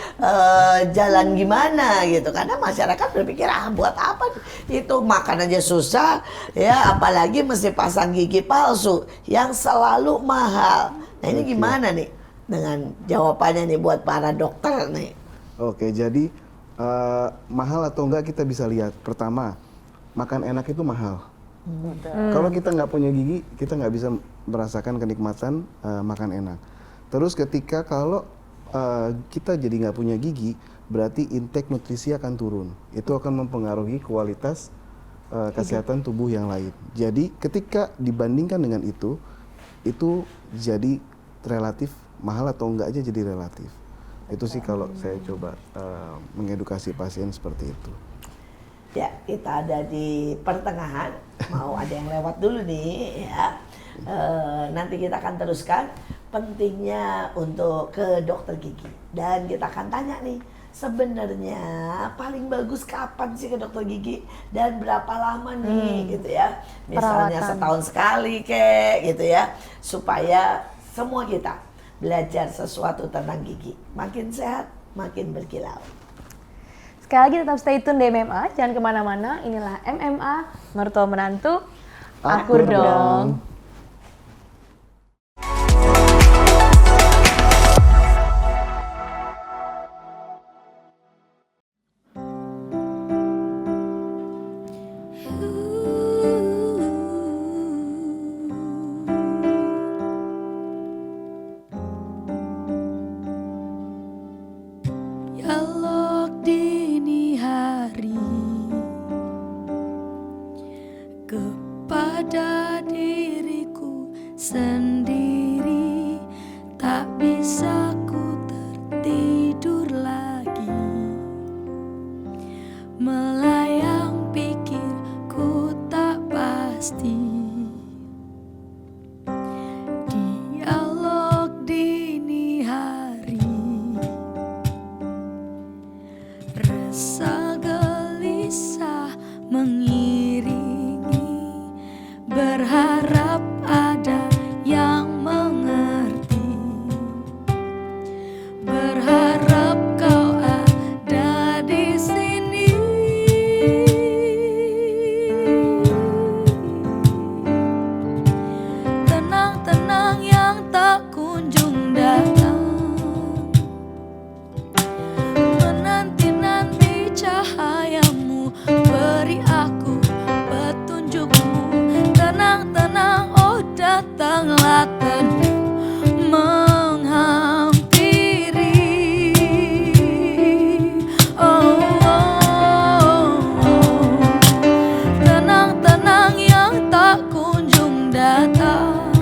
Speaker 2: jalan gimana gitu? Karena masyarakat berpikir buat apa itu, makan aja susah ya, apalagi mesti pasang gigi palsu yang selalu mahal. Nah, ini gimana nih dengan jawabannya nih buat para dokter nih?
Speaker 4: Oke, jadi mahal atau enggak kita bisa lihat. Pertama, makan enak itu mahal. Kalau kita nggak punya gigi, kita nggak bisa merasakan kenikmatan makan enak. Terus ketika kalau kita jadi nggak punya gigi, berarti intake nutrisi akan turun. Itu akan mempengaruhi kualitas kesehatan tubuh yang lain. Jadi ketika dibandingkan dengan itu jadi relatif mahal atau enggak aja jadi relatif. Itu sih kalau saya coba mengedukasi pasien seperti itu.
Speaker 2: Ya, kita ada di pertengahan, mau ada yang lewat dulu nih ya. Nanti kita akan teruskan pentingnya untuk ke dokter gigi. Dan kita akan tanya nih, sebenarnya paling bagus kapan sih ke dokter gigi dan berapa lama nih gitu ya. Misalnya
Speaker 1: Perawatan.
Speaker 2: setahun sekali kek gitu ya, supaya semua kita belajar sesuatu tentang gigi. Makin sehat, makin berkilau.
Speaker 1: Sekali lagi tetap stay tune di MMA, jangan kemana-mana. Inilah MMA, mertua menantu, akur dong.
Speaker 5: Dialog dini hari kepada diri rasa gelisah mengiringi, berharap ada yang mengerti, berharap kau ada di sini. Tenang-tenang yang tak kunjung datang, menanti-nanti cahayamu, beri aku petunjukmu. Tenang-tenang, oh datanglah tenang menghampiri. Oh, oh, oh. Tenang-tenang yang tak kunjung datang,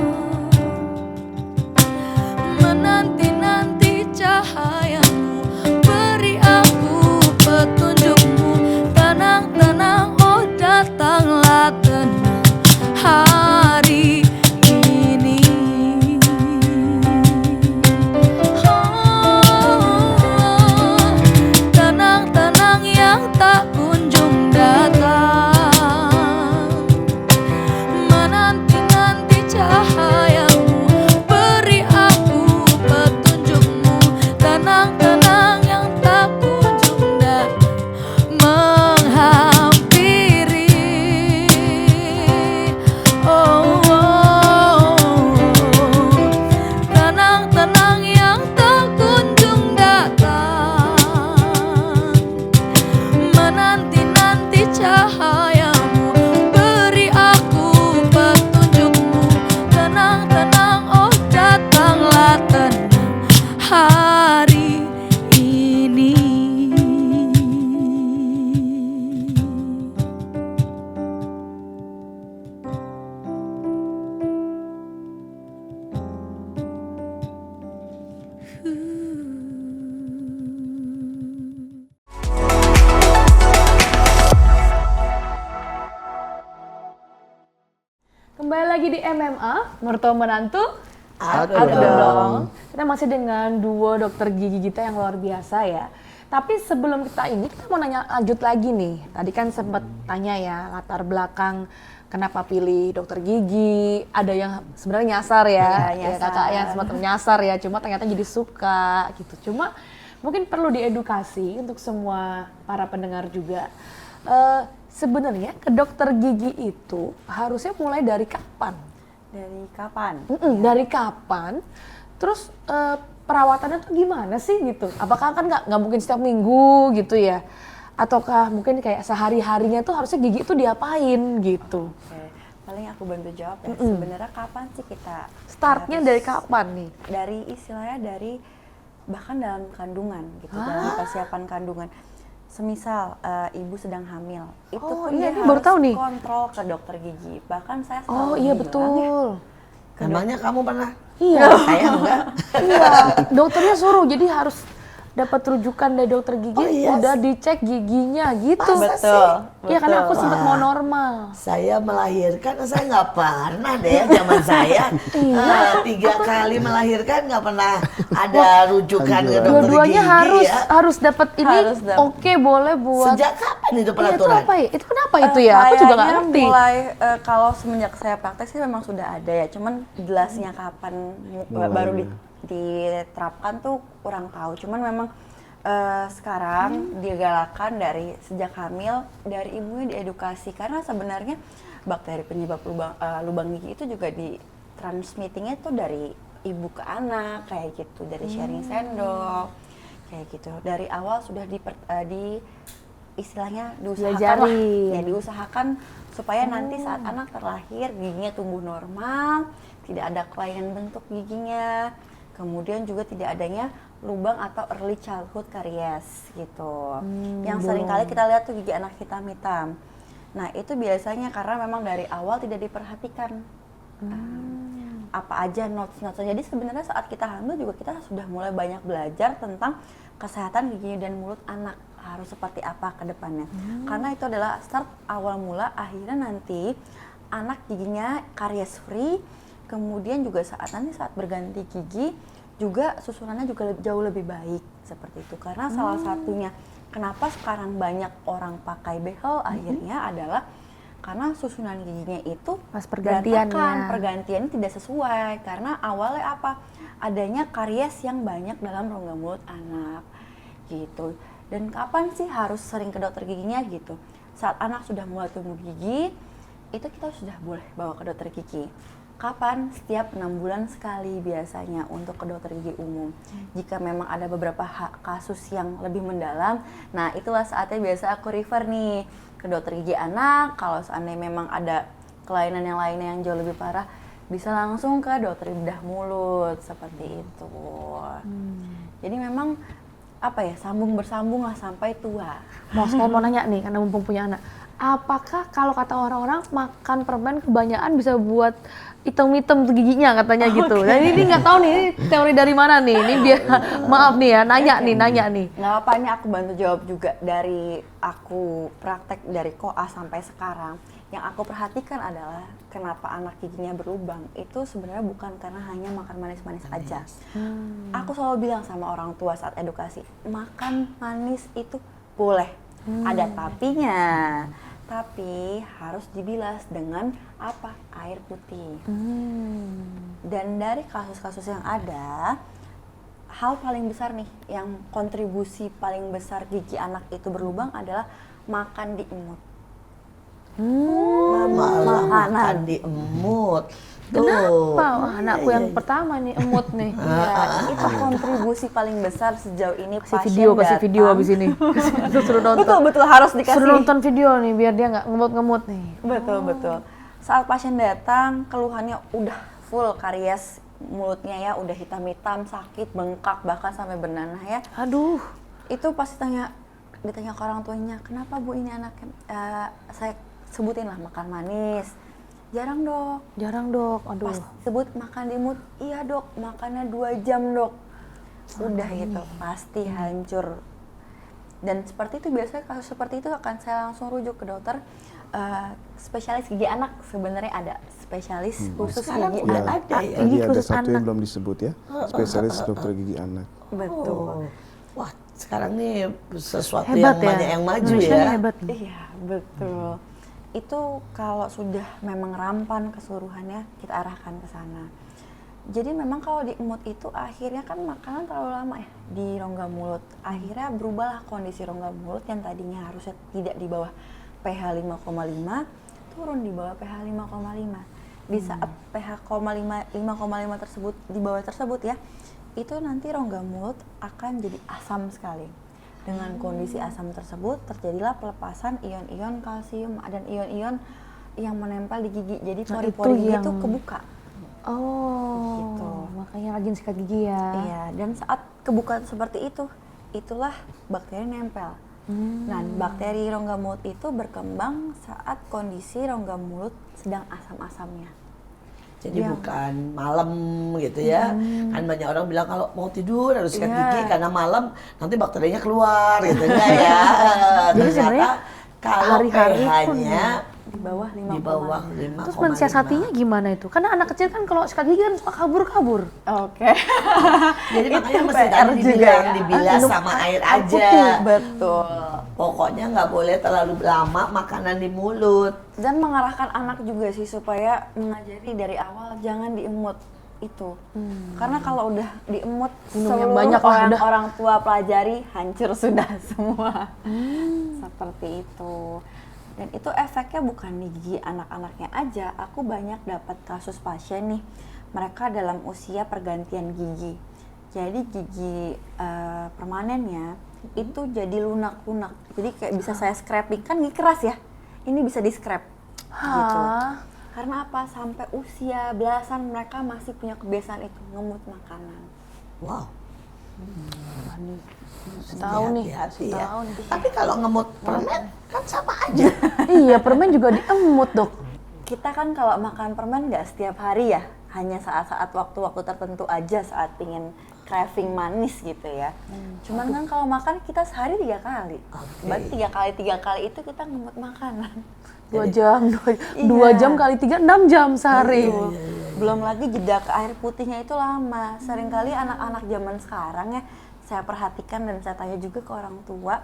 Speaker 5: menanti-nanti cahayamu, beri aku petunjukmu. Tenang-tenang, oh datanglah tenang hari ini. Oh, tenang-tenang yang tak kunjung datang, menanti-nanti cahayamu, beri aku petunjukmu. Tenang-tenang yang tak kunjung datang menghampiri. Oh, oh, oh. Tenang-tenang yang tak kunjung datang, menanti-nanti cahayamu, beri aku petunjukmu. Tenang-tenang, oh datanglah tenang hari ini.
Speaker 1: Kembali lagi di MMA, mertua menantu.
Speaker 2: Aku
Speaker 1: Aku
Speaker 2: dong.
Speaker 1: dong. Kita masih dengan duo dokter gigi kita yang luar biasa ya. Tapi sebelum kita mau nanya lanjut lagi nih. Tadi kan sempat tanya ya latar belakang kenapa pilih dokter gigi. Ada yang sebenarnya nyasar ya,
Speaker 3: Iya,
Speaker 1: ya
Speaker 3: nyasar.
Speaker 1: kakak yang sempat nyasar ya. Cuma ternyata jadi suka gitu. Cuma mungkin perlu diedukasi untuk semua para pendengar juga. Sebenarnya ke dokter gigi itu harusnya mulai dari kapan?
Speaker 3: Dari kapan?
Speaker 1: Dari kapan? Terus perawatannya tuh gimana sih gitu? Apakah kan nggak mungkin setiap minggu gitu ya? Ataukah mungkin kayak sehari-harinya tuh harusnya gigi itu diapain gitu?
Speaker 3: Oke, paling aku bantu jawab ya. Sebenarnya kapan sih kita
Speaker 1: Startnya
Speaker 3: harus-
Speaker 1: dari kapan nih?
Speaker 3: Dari istilahnya dari bahkan dalam kandungan gitu, dalam persiapan kandungan. Semisal ibu sedang hamil, itu
Speaker 1: Oh,
Speaker 3: pun
Speaker 1: iya,
Speaker 3: dia
Speaker 1: ini baru
Speaker 3: harus
Speaker 1: tahu nih.
Speaker 3: kontrol ke dokter gigi. Bahkan saya
Speaker 1: Oh
Speaker 3: selalu
Speaker 1: iya
Speaker 3: bilang ya,
Speaker 1: betul.
Speaker 2: Emangnya kamu pernah?
Speaker 1: Iya.
Speaker 2: Saya enggak.
Speaker 1: Iya, dokternya suruh jadi harus dapat rujukan dari dokter gigi,
Speaker 2: Oh, iya.
Speaker 1: udah dicek giginya gitu.
Speaker 2: Masa
Speaker 3: betul.
Speaker 1: Iya karena aku
Speaker 3: betul.
Speaker 1: sempat mau normal.
Speaker 2: Saya melahirkan, saya nggak pernah deh ya zaman saya. 3 kali melahirkan nggak pernah ada rujukan ke dokter
Speaker 1: Dua-duanya
Speaker 2: gigi
Speaker 1: harus
Speaker 2: ya.
Speaker 1: dapat ini.
Speaker 3: Harus dapat.
Speaker 1: Oke, boleh buat.
Speaker 2: Sejak kapan itu
Speaker 1: Iya, itu
Speaker 2: peraturan?
Speaker 1: apa ya? Itu kenapa itu ya? Aku juga nggak
Speaker 3: Kayaknya
Speaker 1: ngerti.
Speaker 3: mulai kalau semenjak saya praktek sih memang sudah ada ya, cuman jelasnya kapan baru diterapkan tuh kurang tahu. Cuman memang sekarang digalakan dari sejak hamil, dari ibunya diedukasi karena sebenarnya bakteri penyebab lubang gigi itu juga di transmittingnya tuh dari ibu ke anak kayak gitu, dari sharing sendok kayak gitu. Dari awal sudah istilahnya diusahakan lah,
Speaker 1: Diajarin.
Speaker 3: ya diusahakan supaya nanti saat anak terlahir giginya tumbuh normal, tidak ada kelainan bentuk giginya, kemudian juga tidak adanya lubang atau early childhood caries gitu. Yang sering kali kita lihat tuh gigi anak hitam-hitam. Nah itu biasanya karena memang dari awal tidak diperhatikan. Apa aja notes-notes. Jadi sebenarnya saat kita hamil juga kita sudah mulai banyak belajar tentang kesehatan gigi dan mulut anak harus seperti apa ke depannya. Karena itu adalah start awal mula, akhirnya nanti anak giginya karies free, kemudian juga saat berganti gigi juga susunannya juga jauh lebih baik seperti itu. Karena salah satunya kenapa sekarang banyak orang pakai behel akhirnya adalah karena susunan giginya itu
Speaker 1: Pas pergantian
Speaker 3: berantakan,
Speaker 1: ya.
Speaker 3: pergantiannya tidak sesuai karena awalnya apa? Adanya karies yang banyak dalam rongga mulut anak gitu. Dan kapan sih harus sering ke dokter giginya gitu? Saat anak sudah mulai tumbuh gigi, itu kita sudah boleh bawa ke dokter gigi. Kapan? Setiap 6 bulan sekali biasanya untuk ke dokter gigi umum. Jika memang ada beberapa kasus yang lebih mendalam, nah itulah saatnya biasa aku refer nih ke dokter gigi anak. Kalau seandainya memang ada kelainan yang lainnya yang jauh lebih parah, bisa langsung ke dokter bedah mulut seperti itu. Jadi memang apa ya, sambung bersambung lah sampai tua.
Speaker 1: Saya mau nanya nih, karena mumpung punya anak. Apakah kalau kata orang-orang makan permen kebanyakan bisa buat hitam-hitam tuh giginya katanya gitu. Dan ini nggak tahu nih, ini teori dari mana nih? Ini biar maaf nih ya, nanya nih.
Speaker 3: Nggak apa, ini aku bantu jawab juga dari aku praktek dari koas sampai sekarang. Yang aku perhatikan adalah kenapa anak giginya berlubang itu sebenarnya bukan karena hanya makan manis-manis aja. Aku selalu bilang sama orang tua saat edukasi, makan manis itu boleh, ada tapinya. Tapi harus dibilas dengan apa? Air putih. Dan dari kasus-kasus yang ada, hal paling besar nih, yang kontribusi paling besar gigi anak itu berlubang adalah makan di emut.
Speaker 2: Malah
Speaker 3: Makanan.
Speaker 2: makan di emut.
Speaker 1: Kenapa? Wah, anakku yang pertama nih emut nih.
Speaker 3: Ya, itu kontribusi paling besar sejauh ini.
Speaker 1: Kasih
Speaker 3: pasien
Speaker 1: video
Speaker 3: datang.
Speaker 1: abis ini. Suruh nonton.
Speaker 3: Betul harus dikasih.
Speaker 1: Suruh nonton video nih biar dia nggak ngemut-ngemut nih.
Speaker 3: Betul. Saat pasien datang, keluhannya udah full karies mulutnya ya, udah hitam-hitam, sakit, bengkak, bahkan sampai bernanah ya.
Speaker 1: Aduh.
Speaker 3: Itu pasti ditanya ke orang tuanya, kenapa Bu ini anaknya? Saya sebutin lah makan manis. Jarang dok. Aduh. Pas sebut makan di emut, iya dok, makannya 2 jam dok. Udah gitu, pasti hancur. Dan seperti itu biasanya kasus seperti itu akan saya langsung rujuk ke dokter spesialis gigi anak. Sebenarnya ada spesialis khusus
Speaker 2: Sekarang
Speaker 3: gigi
Speaker 2: udah
Speaker 3: anak.
Speaker 2: ada ya.
Speaker 1: Gigi
Speaker 4: Tadi ada
Speaker 1: khusus
Speaker 4: satu yang
Speaker 1: anak.
Speaker 4: belum disebut ya, spesialis dokter gigi anak.
Speaker 3: Betul.
Speaker 2: Wah, sekarang nih sesuatu
Speaker 1: Hebat
Speaker 2: yang
Speaker 1: ya.
Speaker 2: banyak yang maju
Speaker 1: Indonesia
Speaker 2: ya.
Speaker 1: nih hebat nih.
Speaker 3: Iya, betul. Itu kalau sudah memang rampan keseluruhannya, kita arahkan ke sana. Jadi memang kalau di emut itu akhirnya kan makanan terlalu lama ya di rongga mulut. Akhirnya berubahlah kondisi rongga mulut yang tadinya harusnya tidak di bawah pH 5,5 turun di bawah pH 5,5. Di saat pH 5,5 tersebut di bawah tersebut ya, itu nanti rongga mulut akan jadi asam sekali. Dengan kondisi asam tersebut terjadilah pelepasan ion-ion kalsium dan ion-ion yang menempel di gigi. Jadi
Speaker 1: Nah,
Speaker 3: pori-pori
Speaker 1: itu
Speaker 3: gigi
Speaker 1: yang-
Speaker 3: itu kebuka.
Speaker 1: Oh,
Speaker 3: Gitu.
Speaker 1: makanya rajin sikat gigi ya.
Speaker 3: Iya, dan saat kebukaan seperti itu, itulah bakteri nempel. Nah, bakteri rongga mulut itu berkembang saat kondisi rongga mulut sedang asam-asamnya.
Speaker 2: Jadi bukan malam gitu ya. Kan banyak orang bilang kalau mau tidur harus sikat gigi karena malam nanti bakterinya keluar gitu enggak ya.
Speaker 1: Jadi sebenarnya
Speaker 2: kalau
Speaker 1: hari-hari pun
Speaker 2: pH-nya
Speaker 3: Di bawah 5,5.
Speaker 2: di bawah 5,5.
Speaker 1: Terus mensiasatinya gimana itu? Karena anak kecil kan kalau sikat gigi kan suka kabur-kabur.
Speaker 3: Oke.
Speaker 2: Jadi makanya
Speaker 3: Itu
Speaker 2: mesti
Speaker 3: PR
Speaker 2: tadi
Speaker 3: juga
Speaker 2: dibilang
Speaker 3: ya.
Speaker 2: dibilas
Speaker 1: Minum
Speaker 2: sama air
Speaker 1: air
Speaker 2: aja.
Speaker 1: putih.
Speaker 3: Betul.
Speaker 2: Pokoknya nggak boleh terlalu lama makanan di mulut.
Speaker 3: Dan mengarahkan anak juga sih supaya mengajari dari awal jangan diemut itu. Karena kalau udah diemut
Speaker 1: Minum yang
Speaker 3: seluruh
Speaker 1: banyak lah udah.
Speaker 3: orang tua pelajari hancur sudah semua. Seperti itu. Dan itu efeknya bukan di gigi anak-anaknya aja. Aku banyak dapat kasus pasien nih, mereka dalam usia pergantian gigi. Jadi gigi permanennya itu jadi lunak-lunak. Jadi kayak bisa saya scraping, kan gigi keras ya. Ini bisa di scrap gitu. Karena apa? Sampai usia belasan mereka masih punya kebiasaan itu, ngemut makanan.
Speaker 2: Wow.
Speaker 1: Tahu nih.
Speaker 2: Hati-hati ya.
Speaker 1: Tahu nih.
Speaker 2: Tapi kalau ngemut permen kan sama aja.
Speaker 1: Iya, permen juga diemut, Dok.
Speaker 3: Kita kan kalau makan permen nggak setiap hari ya, hanya saat-saat waktu-waktu tertentu aja saat ingin craving manis gitu ya. Cuman kan kalau makan kita sehari 3 kali. Berarti 3 kali itu kita ngemut makanan.
Speaker 1: 2 jam, 2
Speaker 3: Iya.
Speaker 1: jam kali 3, 6 jam sehari.
Speaker 3: Belum lagi jeda ke air putihnya itu lama. Seringkali anak-anak zaman sekarang ya, saya perhatikan dan saya tanya juga ke orang tua,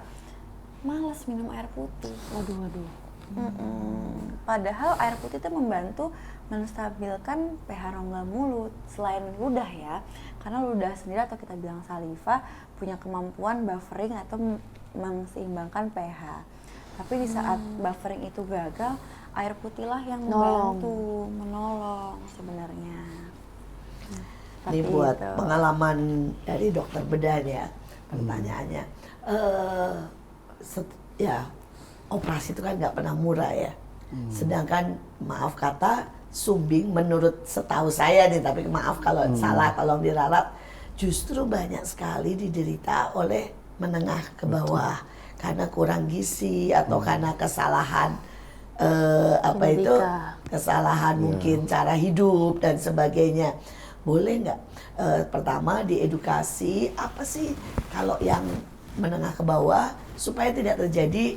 Speaker 3: malas minum air putih.
Speaker 1: Waduh.
Speaker 3: Padahal air putih itu membantu menstabilkan pH rongga mulut selain ludah ya, karena ludah sendiri atau kita bilang saliva punya kemampuan buffering atau menseimbangkan pH. Tapi di saat buffering itu gagal, air putihlah yang membantu, menolong sebenarnya.
Speaker 2: Ini buat pengalaman dari dokter bedah ya, pertanyaannya. Ya, operasi itu kan nggak pernah murah ya. Sedangkan maaf kata sumbing menurut setahu saya nih, tapi maaf kalau salah, tolong diralat, justru banyak sekali diderita oleh menengah ke bawah karena kurang gizi atau karena kesalahan kesalahan mungkin cara hidup dan sebagainya. Boleh nggak pertama diedukasi apa sih kalau yang menengah ke bawah supaya tidak terjadi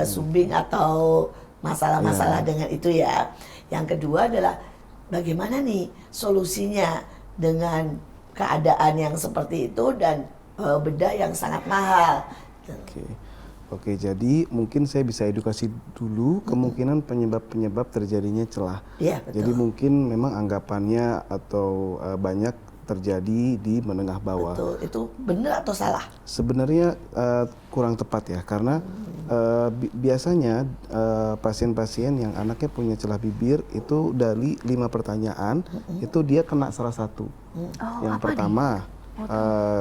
Speaker 2: sumbing atau masalah-masalah dengan itu ya. Yang kedua adalah bagaimana nih solusinya dengan keadaan yang seperti itu dan bedah yang sangat mahal.
Speaker 4: Oke, jadi mungkin saya bisa edukasi dulu kemungkinan penyebab-penyebab terjadinya celah.
Speaker 2: Iya, betul.
Speaker 4: Jadi mungkin memang anggapannya atau banyak terjadi di menengah bawah.
Speaker 2: Betul, itu benar atau salah?
Speaker 4: Sebenarnya kurang tepat ya, karena biasanya pasien-pasien yang anaknya punya celah bibir itu dari 5 pertanyaan itu dia kena salah satu. Yang pertama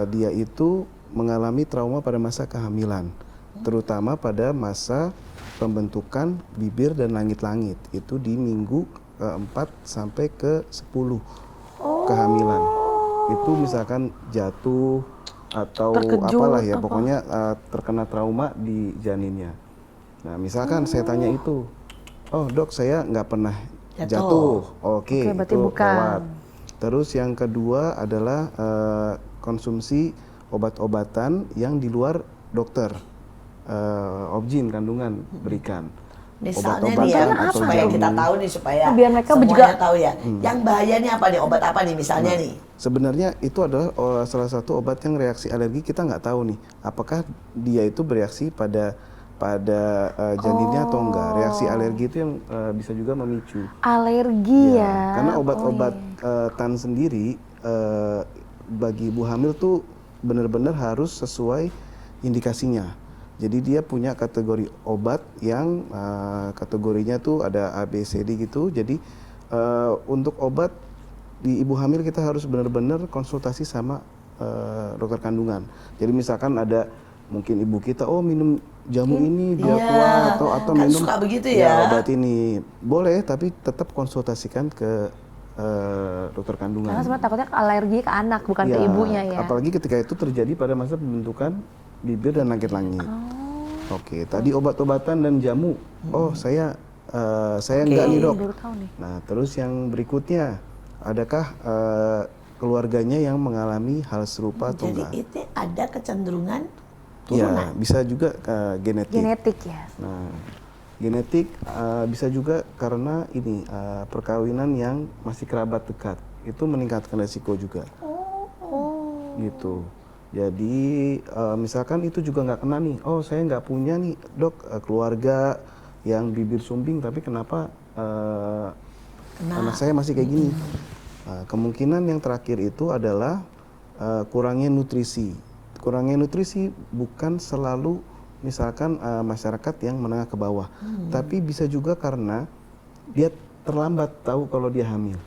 Speaker 4: dia itu mengalami trauma pada masa kehamilan, terutama pada masa pembentukan bibir dan langit-langit itu di minggu ke-4 sampai ke-10 kehamilan. Itu misalkan jatuh atau apalah ya, pokoknya terkena trauma di janinnya. Nah misalkan saya tanya itu, oh dok saya nggak pernah jatuh. Oke,
Speaker 1: berarti
Speaker 4: itu
Speaker 1: bukan.
Speaker 4: lewat. Terus yang kedua adalah konsumsi obat-obatan yang di luar dokter, obgyn kandungan berikan.
Speaker 2: Misalnya nih ya, supaya kita tahu nih, supaya
Speaker 1: biar mereka
Speaker 2: semuanya
Speaker 1: juga
Speaker 2: tahu ya. Yang bahayanya apa nih, obat apa nih misalnya nih?
Speaker 4: Sebenarnya itu adalah salah satu obat yang reaksi alergi, kita nggak tahu nih apakah dia itu bereaksi pada janinnya atau enggak. Reaksi alergi itu yang bisa juga memicu
Speaker 1: Alergi ya.
Speaker 4: karena obat-obat tan sendiri bagi ibu hamil tuh benar-benar harus sesuai indikasinya. Jadi dia punya kategori obat yang kategorinya tuh ada A, B, C, D gitu. Jadi untuk obat di ibu hamil kita harus benar-benar konsultasi sama dokter kandungan. Jadi misalkan ada mungkin ibu kita, oh minum jamu ini biar kuat atau
Speaker 2: kan
Speaker 4: minum
Speaker 2: suka begitu ya.
Speaker 4: obat ini. Boleh, tapi tetap konsultasikan ke dokter kandungan.
Speaker 1: Karena sebenarnya takutnya alergi ke anak bukan ke ibunya ya.
Speaker 4: Apalagi ketika itu terjadi pada masa pembentukan bibir dan langit-langit. Oke, tadi obat-obatan dan jamu. Oh, saya enggak nih dok.
Speaker 1: Baru tahu nih.
Speaker 4: Nah, terus yang berikutnya, adakah keluarganya yang mengalami hal serupa atau
Speaker 2: Jadi
Speaker 4: enggak?
Speaker 2: itu ada kecenderungan
Speaker 4: Ya,
Speaker 2: turunan.
Speaker 4: bisa juga genetik.
Speaker 1: Genetik ya.
Speaker 4: Nah, genetik bisa juga karena ini perkawinan yang masih kerabat dekat. Itu meningkatkan resiko juga. Gitu. Jadi misalkan itu juga nggak kena nih, oh saya nggak punya nih dok keluarga yang bibir sumbing, tapi kenapa anak saya masih kayak gini? Kemungkinan yang terakhir itu adalah kurangnya nutrisi. Kurangnya nutrisi bukan selalu misalkan masyarakat yang menengah ke bawah, tapi bisa juga karena dia terlambat tahu kalau dia hamil.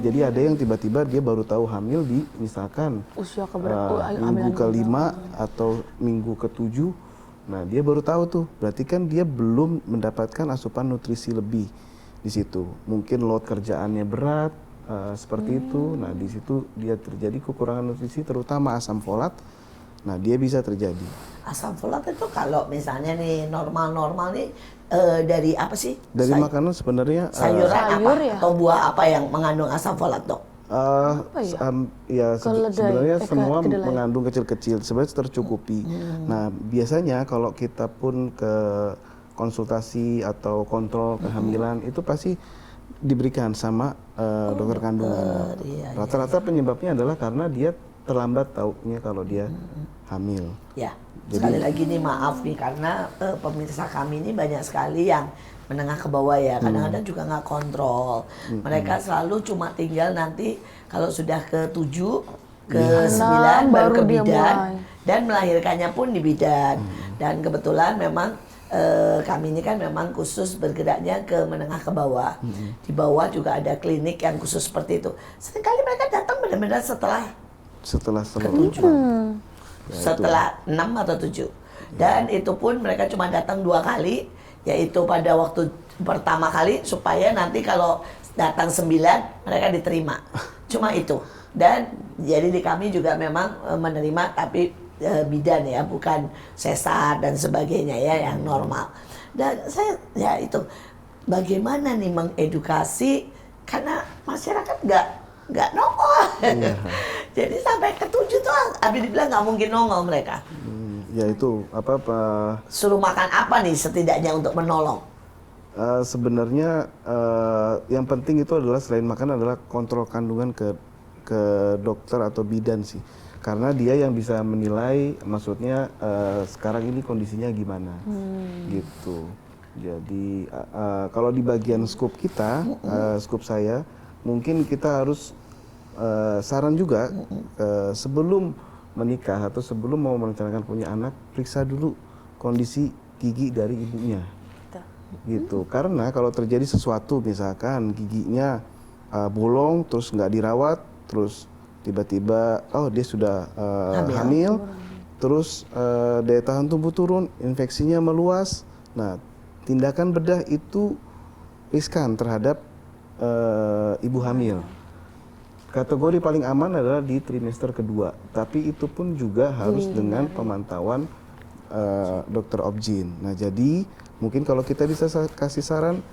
Speaker 4: Jadi ada yang tiba-tiba dia baru tahu hamil di misalkan
Speaker 1: Usia
Speaker 4: minggu ke-5 atau minggu ke-7. Nah, dia baru tahu tuh. Berarti kan dia belum mendapatkan asupan nutrisi lebih di situ. Mungkin load kerjaannya berat seperti itu. Nah, di situ dia terjadi kekurangan nutrisi terutama asam folat. Nah, dia bisa terjadi.
Speaker 2: Asam folat itu kalau misalnya nih normal-normal nih dari apa sih?
Speaker 4: Dari makanan sebenarnya
Speaker 2: Sayuran apa?
Speaker 1: ya?
Speaker 2: Atau buah apa yang mengandung asam folat dok?
Speaker 4: Sebenarnya semua mengandung kecil-kecil, sebenarnya tercukupi. Nah, biasanya kalau kita pun ke konsultasi atau kontrol kehamilan itu pasti diberikan sama dokter kandungan. Rata-rata penyebabnya adalah karena dia terlambat taunya kalau dia hamil.
Speaker 2: Ya. Sekali lagi nih maaf nih karena pemirsa kami ini banyak sekali yang menengah ke bawah ya, kadang-kadang juga nggak kontrol. Mereka selalu cuma tinggal nanti kalau sudah ke 7, ke 9 baru ke
Speaker 1: dia
Speaker 2: bidan,
Speaker 1: mulai.
Speaker 2: dan melahirkannya pun di bidan. Dan kebetulan memang kami ini kan memang khusus bergeraknya ke menengah ke bawah. Di bawah juga ada klinik yang khusus seperti itu. Seringkali mereka datang benar-benar setelah
Speaker 4: setelah
Speaker 2: setelah 6 atau 7. Dan itu pun mereka cuma datang 2 kali, yaitu pada waktu pertama kali supaya nanti kalau datang 9 mereka diterima. Cuma itu. Dan jadi di kami juga memang menerima tapi bidan ya, bukan sesar dan sebagainya ya yang normal. Dan saya ya itu bagaimana nih mengedukasi karena masyarakat nggak nongol. Jadi sampai ke 7 tuh habis dibilang nggak mungkin nongol mereka.
Speaker 4: Ya itu
Speaker 2: Suruh makan apa nih setidaknya untuk menolong?
Speaker 4: sebenarnya yang penting itu adalah selain makan adalah kontrol kandungan ke dokter atau bidan sih, karena dia yang bisa menilai maksudnya sekarang ini kondisinya gimana gitu. Jadi kalau di bagian scoop kita, scoop saya mungkin kita harus saran juga sebelum menikah atau sebelum mau merencanakan punya anak, periksa dulu kondisi gigi dari ibunya. Gitu. Karena kalau terjadi sesuatu misalkan giginya bolong terus nggak dirawat, terus tiba-tiba dia sudah hamil, terus daya tahan tubuh turun, infeksinya meluas. Nah, tindakan bedah itu riskan terhadap ibu hamil. Kategori paling aman adalah di trimester kedua, tapi itu pun juga harus dengan pemantauan dokter obgyn. Nah, jadi mungkin kalau kita bisa kasih saran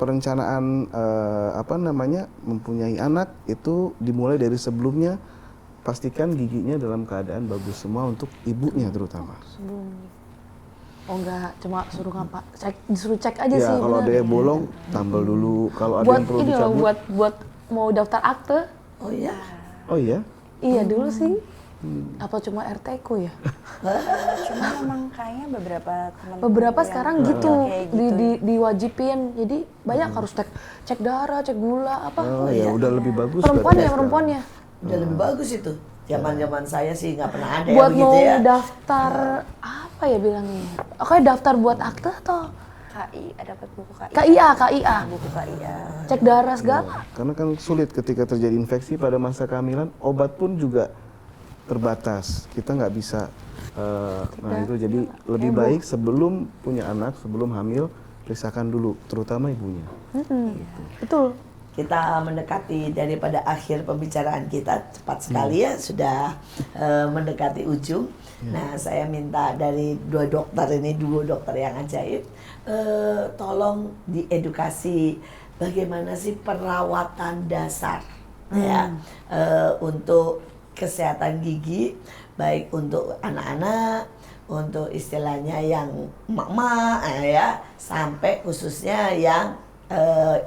Speaker 4: perencanaan mempunyai anak itu dimulai dari sebelumnya, pastikan giginya dalam keadaan bagus semua untuk ibunya terutama.
Speaker 1: Oh enggak, cuma suruh disuruh cek aja
Speaker 4: Ya,
Speaker 1: sih.
Speaker 4: kalau ada
Speaker 1: bener.
Speaker 4: yang bolong tambal dulu, kalau ada
Speaker 1: Buat
Speaker 4: yang perlu
Speaker 1: ini loh,
Speaker 4: dicabut.
Speaker 1: buat mau daftar akte.
Speaker 2: Oh iya.
Speaker 4: Oh iya?
Speaker 1: Iya dulu sih. Apa cuma RT ku ya?
Speaker 3: Cuma memang kayaknya beberapa
Speaker 1: Beberapa
Speaker 3: yang
Speaker 1: sekarang
Speaker 3: kayak
Speaker 1: gitu,
Speaker 3: gitu.
Speaker 1: diwajibin. Jadi banyak harus cek darah, cek gula apa.
Speaker 4: Oh ya, udah lebih bagus.
Speaker 1: Perempuan
Speaker 4: berarti
Speaker 1: ya,
Speaker 4: sekarang.
Speaker 1: perempuannya.
Speaker 2: Udah lebih bagus itu. Zaman-zaman saya sih nggak pernah ada
Speaker 1: Buat
Speaker 2: ya begitu
Speaker 1: mau
Speaker 2: ya.
Speaker 1: daftar apa ya bilangnya? Oke, daftar buat akte atau
Speaker 3: KI, dapat buku KI.
Speaker 1: KIA.
Speaker 3: Buku KI ya.
Speaker 1: Cek darah segala.
Speaker 4: Karena kan sulit ketika terjadi infeksi pada masa kehamilan, obat pun juga terbatas. Kita nggak bisa. Nah itu jadi lebih baik sebelum punya anak, sebelum hamil, periksakan dulu, terutama ibunya.
Speaker 1: Betul.
Speaker 2: Kita mendekati daripada akhir pembicaraan kita cepat sekali ya, sudah mendekati ujung. Nah, saya minta dari dua dokter yang ajaib, tolong diedukasi bagaimana sih perawatan dasar ya untuk kesehatan gigi, baik untuk anak-anak, untuk istilahnya yang emak-emak ya, sampai khususnya yang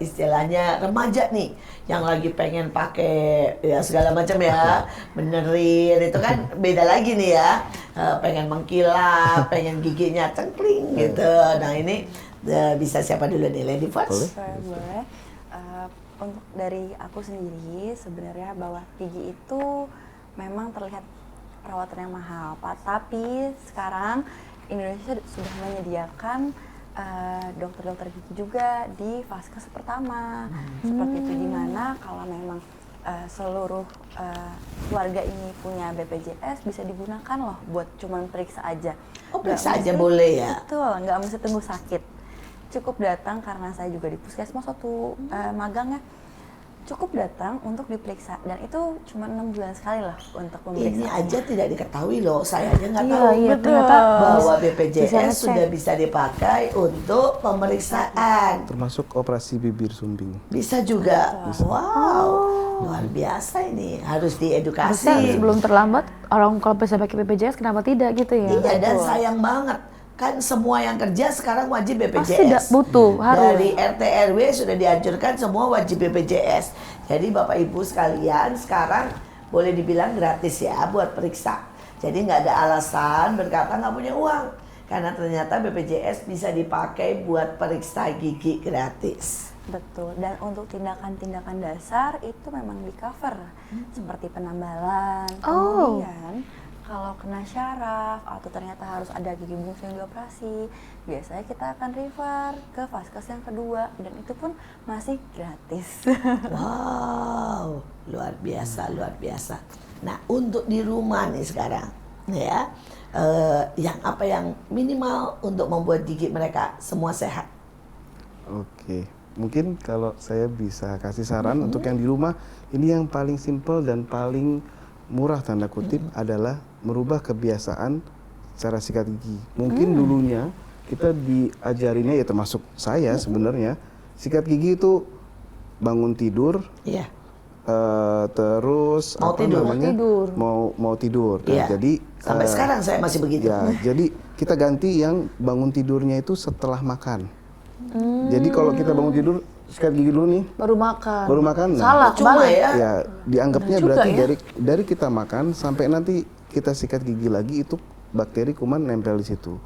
Speaker 2: istilahnya remaja nih yang lagi pengen pakai ya segala macam ya, benerin itu kan beda lagi nih ya, pengen mengkilap, pengen giginya cengkling gitu. Nah ini bisa siapa dulu nih, Lady first?
Speaker 3: Boleh. Untuk dari aku sendiri sebenarnya bahwa gigi itu memang terlihat perawatan yang mahal, Pak. Tapi sekarang Indonesia sudah menyediakan dokter-dokter gigi juga di vaskes pertama. Seperti itu, dimana kalau memang seluruh keluarga ini punya BPJS bisa digunakan loh buat cuman periksa aja.
Speaker 2: Oh, periksa aja boleh ya?
Speaker 3: Betul, nggak mesti tunggu sakit. Cukup datang, karena saya juga di puskesmas waktu magangnya. Cukup datang untuk diperiksa, dan itu cuma 6 bulan sekali lah untuk
Speaker 2: Ini
Speaker 3: pemeriksaan.
Speaker 2: aja tidak diketahui loh, saya aja nggak tahu
Speaker 1: Iya, ternyata
Speaker 2: bahwa
Speaker 1: bisa
Speaker 2: BPJS
Speaker 1: ngecek.
Speaker 2: sudah bisa dipakai untuk pemeriksaan.
Speaker 4: Termasuk operasi bibir sumbing.
Speaker 2: Bisa juga. Wow, luar biasa ini, harus
Speaker 1: Bisa
Speaker 2: diedukasi.
Speaker 1: sebelum terlambat, orang kalau bisa pakai BPJS kenapa tidak gitu ya?
Speaker 2: Iya, dan sayang banget. Kan semua yang kerja sekarang wajib
Speaker 1: Pasti
Speaker 2: BPJS.
Speaker 1: butuh, harus.
Speaker 2: Dari RT RW sudah dianjurkan semua wajib BPJS. Jadi Bapak Ibu sekalian sekarang boleh dibilang gratis ya buat periksa. Jadi nggak ada alasan berkata nggak punya uang. Karena ternyata BPJS bisa dipakai buat periksa gigi gratis.
Speaker 3: Betul, dan untuk tindakan-tindakan dasar itu memang di cover seperti penambalan, kemudian kalau kena syaraf atau ternyata harus ada gigi bungsu yang dioperasi, biasanya kita akan refer ke vaskes yang kedua dan itu pun masih gratis.
Speaker 2: Wow, luar biasa, luar biasa. Nah, untuk di rumah nih sekarang, ya, yang apa yang minimal untuk membuat gigi mereka semua sehat?
Speaker 4: Oke, mungkin kalau saya bisa kasih saran untuk yang di rumah, ini yang paling simple dan paling murah tanda kutip adalah merubah kebiasaan cara sikat gigi. Mungkin dulunya kita diajarinnya, ya termasuk saya sebenarnya, sikat gigi itu bangun tidur,
Speaker 2: Iya.
Speaker 4: terus
Speaker 2: Mau tidur.
Speaker 4: mau tidur. Nah,
Speaker 2: Iya.
Speaker 4: jadi
Speaker 2: Sampai sekarang saya masih begitu.
Speaker 4: ya, jadi kita ganti yang bangun tidurnya itu setelah makan. Jadi kalau kita bangun tidur sikat gigi dulu nih,
Speaker 1: Baru makan.
Speaker 4: baru makan. Nah,
Speaker 1: Salah,
Speaker 2: Cuma
Speaker 1: kebalik.
Speaker 2: ya,
Speaker 4: ya dianggapnya
Speaker 1: Benar juga
Speaker 4: berarti
Speaker 1: ya.
Speaker 4: dari kita makan sampai nanti kita sikat gigi lagi itu bakteri kuman nempel di situ.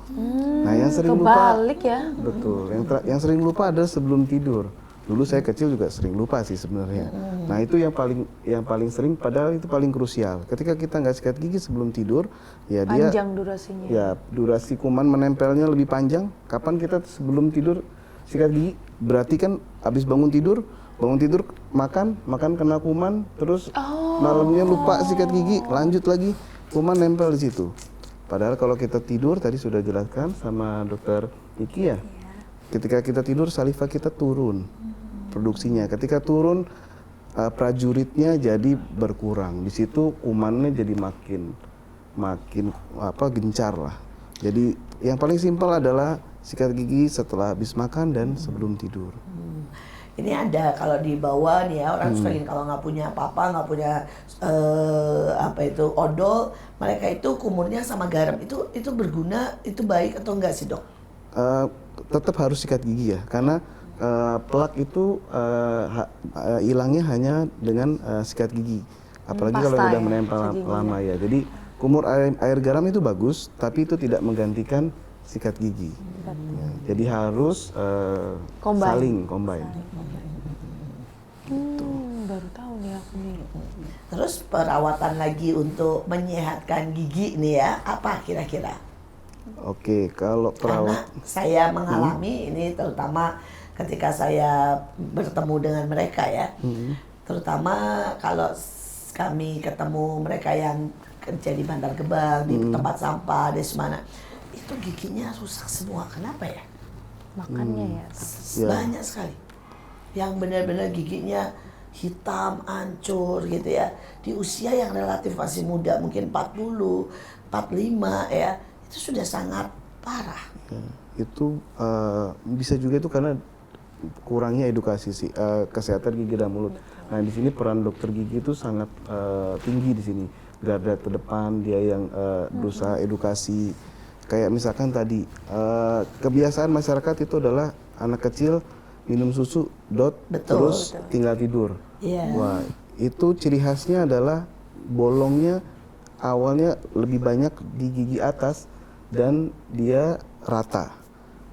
Speaker 4: Nah, yang sering lupa,
Speaker 1: Kebalik ya.
Speaker 4: betul. Yang sering lupa adalah sebelum tidur. Dulu saya kecil juga sering lupa sih sebenarnya. Nah, itu yang paling sering, padahal itu paling krusial. Ketika kita nggak sikat gigi sebelum tidur, ya dia
Speaker 1: Panjang durasinya.
Speaker 4: ya durasi kuman menempelnya lebih panjang. Kapan kita sebelum tidur sikat gigi? Berarti kan habis bangun tidur makan kena kuman, terus malamnya lupa sikat gigi, lanjut lagi kuman nempel di situ. Padahal kalau kita tidur, tadi sudah jelaskan sama dokter Niki ya, ketika kita tidur saliva kita turun produksinya. Ketika turun prajuritnya jadi berkurang. Di situ kumannya jadi makin gencar lah. Jadi yang paling simpel adalah sikat gigi setelah habis makan dan sebelum tidur.
Speaker 2: ini ada kalau di bawah nih ya orang sering kalau nggak punya apa-apa, nggak punya odol, mereka itu kumurnya sama garam itu berguna, itu baik atau enggak sih dok?
Speaker 4: Tetap harus sikat gigi ya, karena plak itu hilangnya hanya dengan sikat gigi. Apalagi kalau
Speaker 1: Pasta
Speaker 4: udah
Speaker 1: ya,
Speaker 4: menempel
Speaker 1: giginya.
Speaker 4: lama ya. Jadi kumur air garam itu bagus, tapi itu tidak menggantikan sikat gigi. Ya, jadi harus saling combine.
Speaker 1: Baru tahu nih aku nih.
Speaker 2: Terus perawatan lagi untuk menyehatkan gigi nih ya, apa kira-kira?
Speaker 4: Oke, kalau
Speaker 2: Karena
Speaker 4: perawat
Speaker 2: saya mengalami ini terutama ketika saya bertemu dengan mereka ya, terutama kalau kami ketemu mereka yang kerja di Bantar Gebang, di tempat sampah, di mana itu giginya rusak semua. Kenapa ya?
Speaker 1: Makannya ya.
Speaker 4: Ya.
Speaker 2: Banyak sekali yang benar-benar giginya hitam, hancur gitu ya. Di usia yang relatif masih muda, mungkin 40, 45 ya, itu sudah sangat parah.
Speaker 4: ya, itu bisa juga itu karena kurangnya edukasi sih kesehatan gigi dan mulut. Nah, di sini peran dokter gigi itu sangat tinggi di sini. Garda terdepan dia yang berusaha edukasi. Kayak misalkan tadi kebiasaan masyarakat itu adalah anak kecil minum susu terus tinggal tidur.
Speaker 2: Iya.
Speaker 4: Wah, itu ciri khasnya adalah bolongnya awalnya lebih banyak di gigi atas dan dia rata.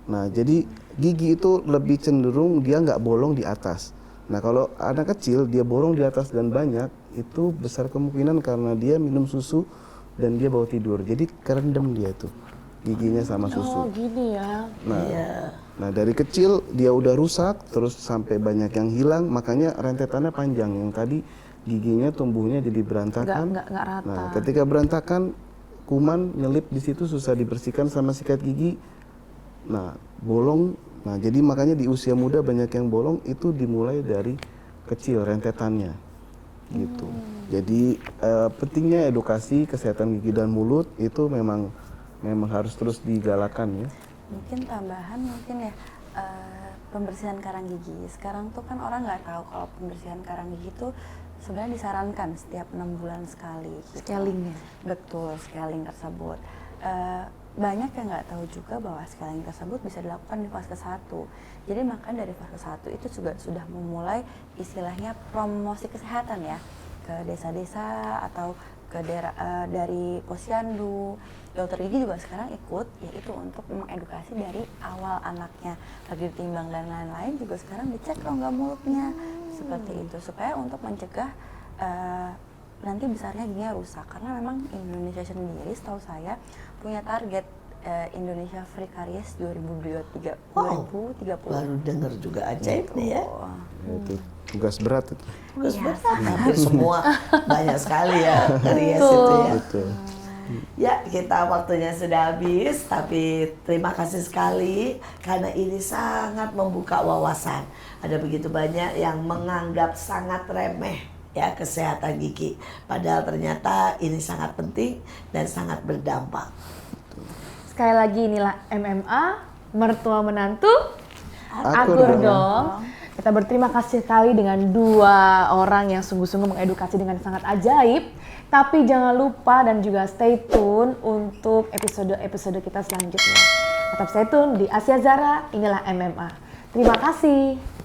Speaker 4: Nah, jadi gigi itu lebih cenderung dia nggak bolong di atas. Nah, kalau anak kecil dia bolong di atas dan banyak, itu besar kemungkinan karena dia minum susu dan dia bawa tidur. Jadi kerendam dia tuh giginya sama susu.
Speaker 1: Oh gini ya.
Speaker 4: Nah, dari kecil dia udah rusak, terus sampai banyak yang hilang, makanya rentetannya panjang. Yang tadi giginya tumbuhnya jadi berantakan.
Speaker 1: Nggak rata.
Speaker 4: Nah, ketika berantakan, kuman nyelip di situ susah dibersihkan sama sikat gigi. Nah, bolong. Nah, jadi makanya di usia muda banyak yang bolong itu dimulai dari kecil rentetannya, gitu. Jadi pentingnya edukasi kesehatan gigi dan mulut itu memang harus terus digalakan ya.
Speaker 3: Mungkin tambahan ya pembersihan karang gigi. Sekarang tuh kan orang nggak tahu kalau pembersihan karang gigi itu sebenarnya disarankan setiap 6 bulan sekali. Gitu.
Speaker 1: Scalingnya.
Speaker 3: Betul, scaling tersebut. Banyak yang nggak tahu juga bahwa scaling tersebut bisa dilakukan di fase 1. Jadi makanya dari fase 1 itu juga sudah memulai istilahnya promosi kesehatan ya ke desa-desa atau ke daerah dari posyandu, dokter gigi juga sekarang ikut, yaitu untuk mengedukasi dari awal anaknya lagi ditimbang dan lain-lain juga sekarang dicek rongga mulutnya seperti itu supaya untuk mencegah nanti besarnya giginya rusak, karena memang Indonesia sendiri setahu saya punya target Indonesia Free Caries 2030.
Speaker 2: Baru dengar juga ajaib nih ya.
Speaker 4: Itu tugas berat itu.
Speaker 2: Terus hampir semua banyak sekali ya karies itu ya.
Speaker 4: Betul.
Speaker 2: Ya, kita waktunya sudah habis, tapi terima kasih sekali karena ini sangat membuka wawasan. Ada begitu banyak yang menganggap sangat remeh ya kesehatan gigi. Padahal ternyata ini sangat penting dan sangat berdampak.
Speaker 1: Sekali lagi inilah MMA, mertua menantu,
Speaker 4: Akur
Speaker 1: akur dong. Kita berterima kasih sekali dengan dua orang yang sungguh-sungguh mengedukasi dengan sangat ajaib. Tapi jangan lupa dan juga stay tune untuk episode-episode kita selanjutnya. Tetap stay tune di Asia Zara, inilah MMA. Terima kasih.